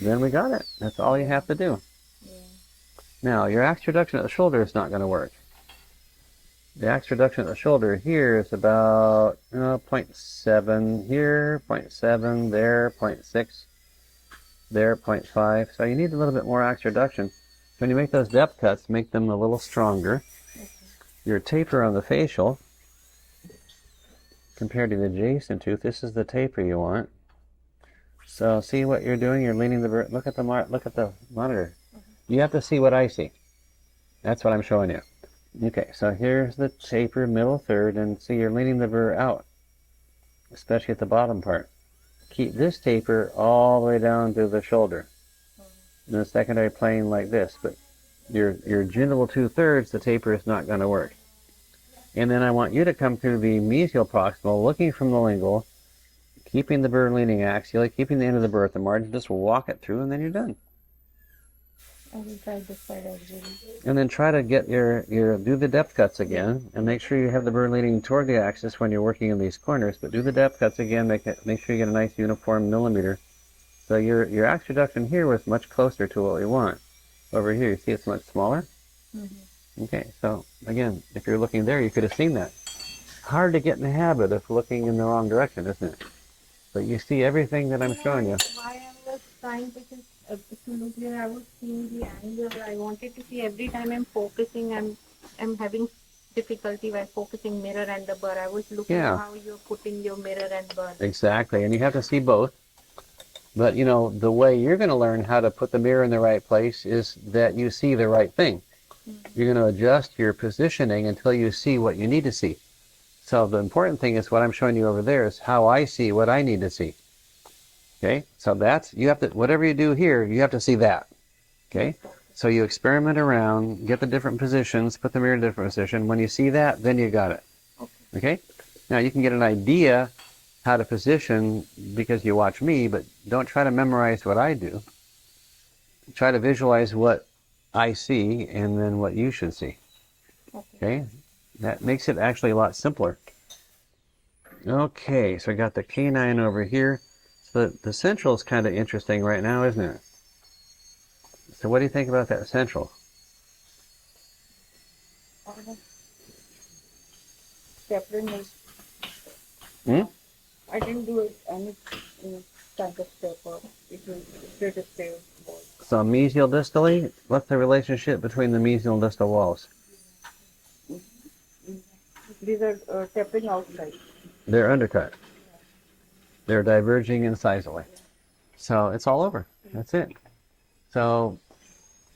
Then we got it. That's all you have to do. Yeah. Now, your axe reduction at the shoulder is not going to work. The axe reduction at the shoulder here is about 0.7 here, 0.7 there, 0.6 there, 0.5. So you need a little bit more axe reduction. When you make those depth cuts, make them a little stronger. Okay. Your taper on the facial, compared to the adjacent tooth, this is the taper you want. So see what you're doing? You're leaning the burr. Look at the monitor. You have to see what I see. That's what I'm showing you. Okay, so here's the taper middle third, and see you're leaning the burr out, especially at the bottom part. Keep this taper all the way down to the shoulder. And the secondary plane like this, but your gingival 2/3, the taper is not going to work. And then I want you to come through the mesial proximal, looking from the lingual, keeping the burr leaning axially, keeping the end of the burr at the margin. Just walk it through, and then you're done. I will try this side as well. And then try to get do the depth cuts again, and make sure you have the burr leaning toward the axis when you're working in these corners. But do the depth cuts again. Make sure you get a nice uniform millimeter. So your axoduction here was much closer to what we want. Over here, you see it's much smaller. Okay, so again, if you're looking there, you could have seen that. Hard to get in the habit of looking in the wrong direction, isn't it? But you see everything that I'm showing you. Why I was trying, because if you look here, I was seeing the angle. I wanted to see every time I'm focusing, I'm having difficulty by focusing mirror and the burr. I was looking at how you're putting your mirror and burr. Exactly, and you have to see both. But you know, the way you're going to learn how to put the mirror in the right place is that you see the right thing. You're going to adjust your positioning until you see what you need to see. So the important thing is what I'm showing you over there is how I see what I need to see. Okay, so you have to, whatever you do here, you have to see that. Okay, so you experiment around, get the different positions, put the mirror in a different position. When you see that, then you got it. Okay, now you can get an idea how to position because you watch me, but don't try to memorize what I do. Try to visualize what I see and then what you should see. Okay, that makes it actually a lot simpler. Okay, so I got the canine over here. So the central is kind of interesting right now, isn't it? So what do you think about that central? I didn't do it any kind of step up. It was just a step. So mesial distally, what's the relationship between the mesial and distal walls? These are stepping outside. They're undercut. They're diverging incisally. So it's all over. That's it. So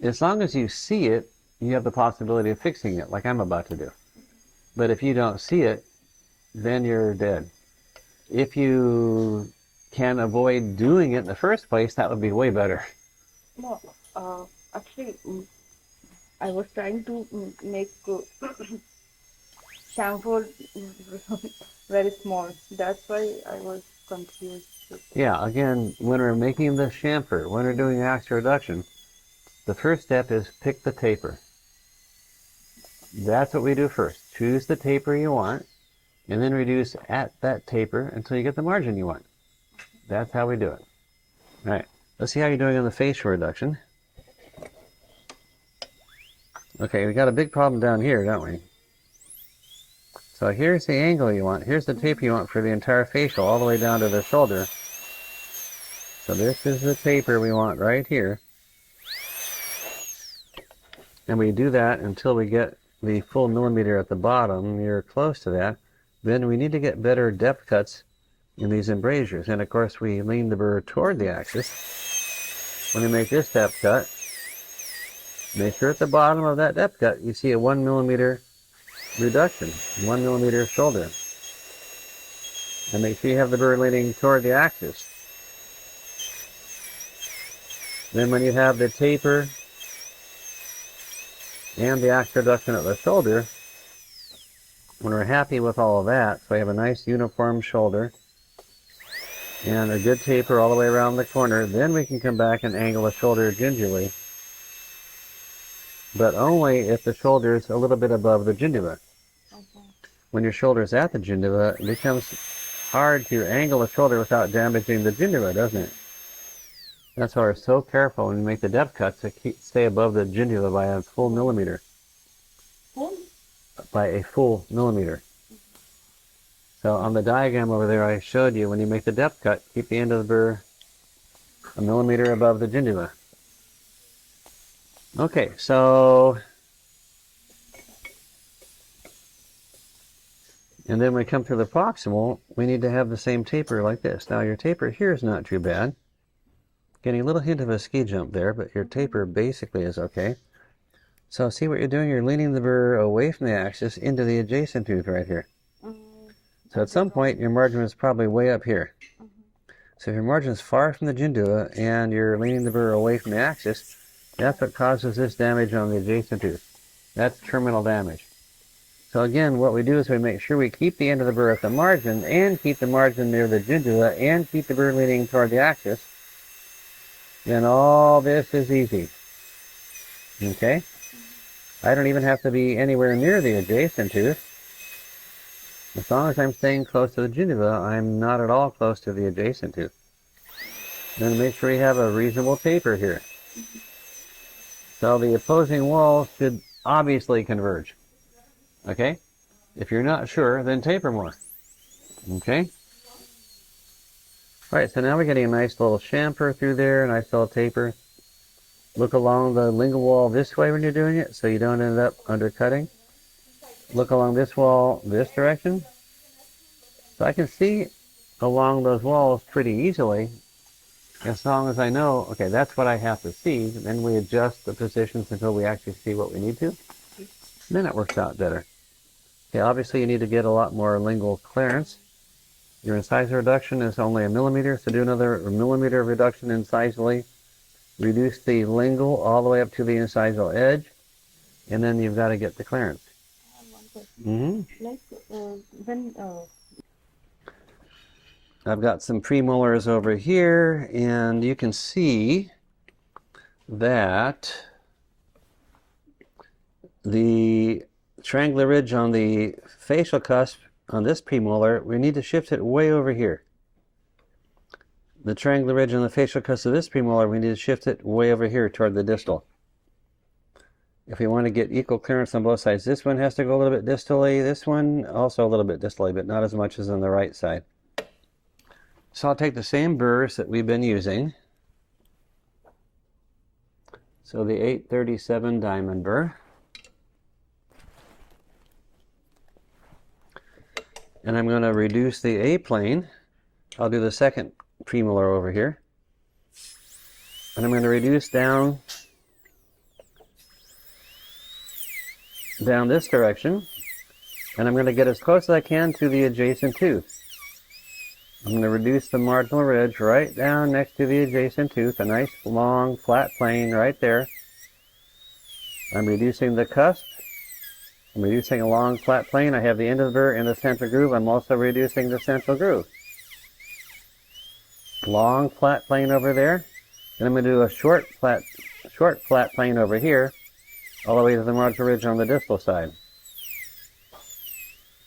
as long as you see it, you have the possibility of fixing it, like I'm about to do. But if you don't see it, then you're dead. If you can avoid doing it in the first place, that would be way better. No, actually, I was trying to make shampoo very small. That's why I was confused. Yeah, again, when we're making the chamfer, when we're doing axial reduction, the first step is pick the taper. That's what we do first. Choose the taper you want, and then reduce at that taper until you get the margin you want. That's how we do it. All right, let's see how you're doing on the facial reduction. Okay, we got a big problem down here, don't we? So here's the angle you want. Here's the taper you want for the entire facial, all the way down to the shoulder. So this is the taper we want right here. And we do that until we get the full millimeter at the bottom. You're close to that. Then we need to get better depth cuts in these embrasures. And of course, we lean the burr toward the axis. When you make this depth cut, make sure at the bottom of that depth cut, you see a 1 millimeter reduction, 1 millimeter shoulder. And make sure you have the burr leaning toward the axis. Then when you have the taper and the axial reduction at the shoulder, when we're happy with all of that, so we have a nice uniform shoulder and a good taper all the way around the corner, then we can come back and angle the shoulder gingerly, but only if the shoulder is a little bit above the gingiva. When your shoulder is at the gingiva, it becomes hard to angle the shoulder without damaging the gingiva, doesn't it? That's why we're so careful when we make the depth cuts to stay above the gingiva by a full millimeter. By a full millimeter. So on the diagram over there I showed you, when you make the depth cut, keep the end of the burr a millimeter above the gingiva. Okay, so And then when we come to the proximal, we need to have the same taper like this. Now your taper here is not too bad. Getting a little hint of a ski jump there, but your taper basically is okay. So see what you're doing? You're leaning the burr away from the axis into the adjacent tooth right here. So at some point, your margin is probably way up here. So if your margin is far from the gingiva and you're leaning the burr away from the axis, that's what causes this damage on the adjacent tooth. That's terminal damage. So again, what we do is we make sure we keep the end of the burr at the margin and keep the margin near the gingiva and keep the burr leaning toward the axis. Then all this is easy. Okay? I don't even have to be anywhere near the adjacent tooth. As long as I'm staying close to the gingiva, I'm not at all close to the adjacent tooth. Then make sure we have a reasonable taper here. So the opposing walls should obviously converge. Okay? If you're not sure, then taper more. Okay? Alright, so now we're getting a nice little chamfer through there, a nice little taper. Look along the lingual wall this way when you're doing it, so you don't end up undercutting. Look along this wall this direction. So I can see along those walls pretty easily, as long as I know, okay, that's what I have to see. Then we adjust the positions until we actually see what we need to. Then it works out better. Okay, obviously you need to get a lot more lingual clearance. Your incisor reduction is only 1 millimeter, so do another millimeter reduction incisally. Reduce the lingual all the way up to the incisal edge, and then you've got to get the clearance. I have one question. Like when I've got some premolars over here, and you can see that the triangular ridge on the facial cusp on this premolar, we need to shift it way over here. The triangular ridge on the facial cusp of this premolar, we need to shift it way over here toward the distal. If we want to get equal clearance on both sides, this one has to go a little bit distally, this one also a little bit distally, but not as much as on the right side. So I'll take the same burrs that we've been using. So the 837 diamond burr. And I'm going to reduce the A-plane. I'll do the second premolar over here. And I'm going to reduce down this direction. And I'm going to get as close as I can to the adjacent tooth. I'm going to reduce the marginal ridge right down next to the adjacent tooth, a nice long flat plane right there. I'm reducing the cusp. I'm reducing a long flat plane. I have the end of the burr in the central groove. I'm also reducing the central groove. Long flat plane over there. Then I'm going to do a short flat plane over here, all the way to the marginal ridge on the distal side.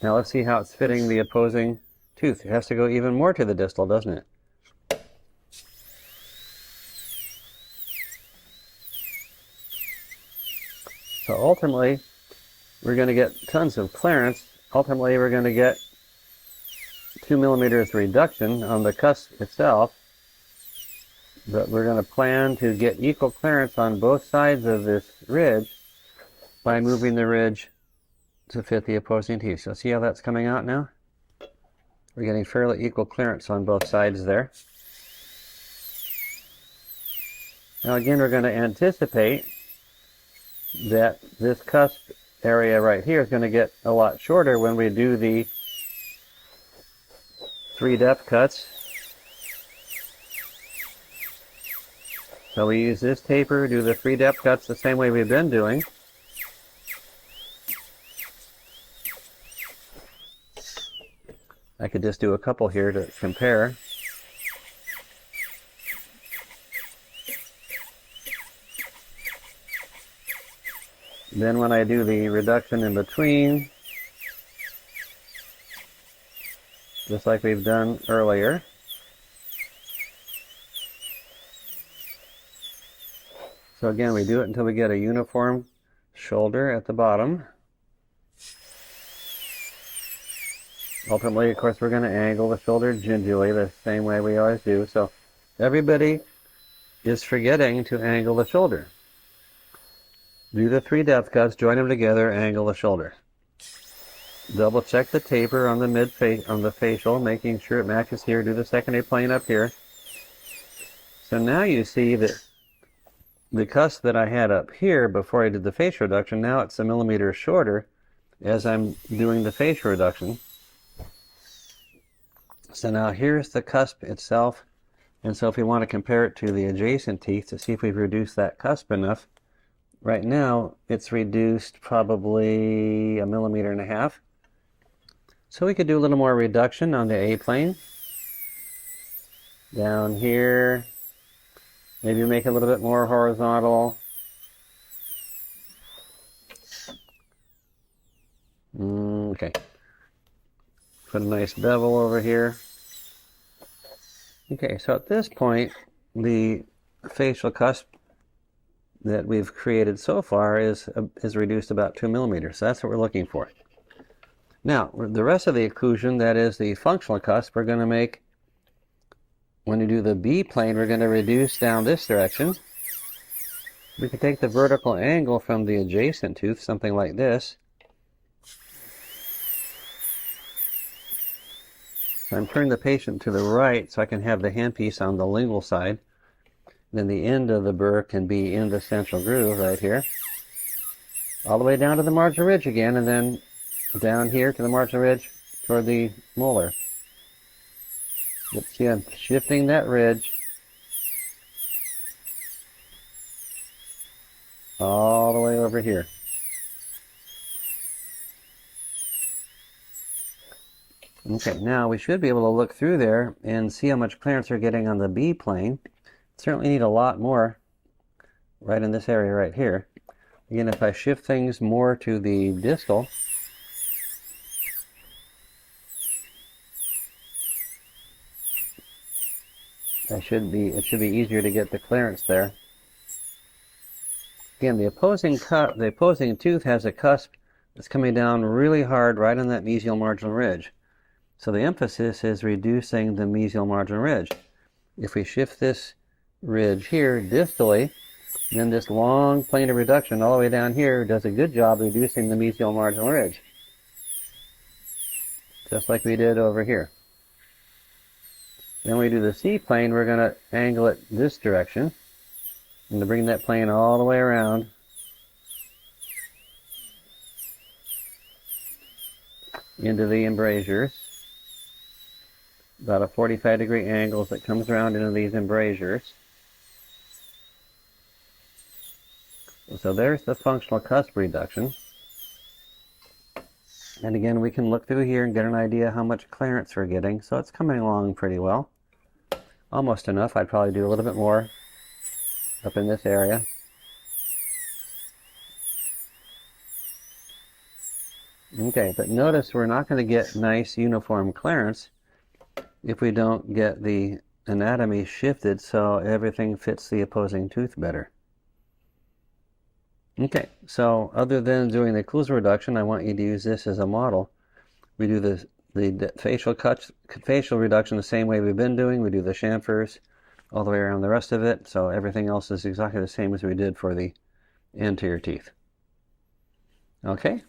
Now let's see how it's fitting the opposing tooth. It has to go even more to the distal, doesn't it? So ultimately, we're going to get tons of clearance. Ultimately, we're going to get 2 millimeters reduction on the cusp itself. But we're going to plan to get equal clearance on both sides of this ridge by moving the ridge to fit the opposing teeth. So see how that's coming out now? We're getting fairly equal clearance on both sides there. Now again, we're going to anticipate that this cusp area right here is going to get a lot shorter when we do the 3 depth cuts. So we use this taper, do the 3 depth cuts the same way we've been doing. I could just do a couple here to compare. Then when I do the reduction in between, just like we've done earlier, so again, we do it until we get a uniform shoulder at the bottom. Ultimately, of course, we're going to angle the shoulder gingerly the same way we always do. So everybody is forgetting to angle the shoulder. Do the 3 depth cuts, join them together, angle the shoulder. double check the taper on the on the facial, making sure it matches here. Do the secondary plane up here. So now you see that the cusp that I had up here before I did the facial reduction, now it's a millimeter shorter as I'm doing the facial reduction. So now here's the cusp itself. And so if we want to compare it to the adjacent teeth to see if we've reduced that cusp enough, right now it's reduced probably 1.5 millimeters. So we could do a little more reduction on the A plane. Down here, maybe make it a little bit more horizontal. Okay. Put a nice bevel over here. Okay, so at this point, the facial cusp that we've created so far is reduced about 2 millimeters. So that's what we're looking for. Now, the rest of the occlusion, that is the functional cusp, we're going to make, when we do the B plane, we're going to reduce down this direction. We can take the vertical angle from the adjacent tooth, something like this. So I'm turning the patient to the right so I can have the handpiece on the lingual side. Then the end of the burr can be in the central groove right here. All the way down to the marginal ridge again, and then down here to the marginal ridge toward the molar. But see, I'm shifting that ridge all the way over here. Okay, now we should be able to look through there and see how much clearance we're getting on the B plane. Certainly need a lot more right in this area right here. Again, if I shift things more to the distal, it should be easier to get the clearance there. Again, the opposing tooth has a cusp that's coming down really hard right on that mesial marginal ridge. So the emphasis is reducing the mesial marginal ridge. If we shift this ridge here distally, then this long plane of reduction all the way down here does a good job reducing the mesial marginal ridge. Just like we did over here. Then we do the C plane, we're going to angle it this direction. I'm going to bring that plane all the way around. Into the embrasures. About a 45-degree angle that comes around into these embrasures. So there's the functional cusp reduction. And again, we can look through here and get an idea how much clearance we're getting. So it's coming along pretty well. Almost enough. I'd probably do a little bit more up in this area. Okay, but notice we're not going to get nice uniform clearance if we don't get the anatomy shifted so everything fits the opposing tooth better. Okay, so other than doing the occlusal reduction, I want you to use this as a model. We do the facial reduction the same way we've been doing. We do the chamfers all the way around the rest of it, so everything else is exactly the same as we did for the anterior teeth. Okay,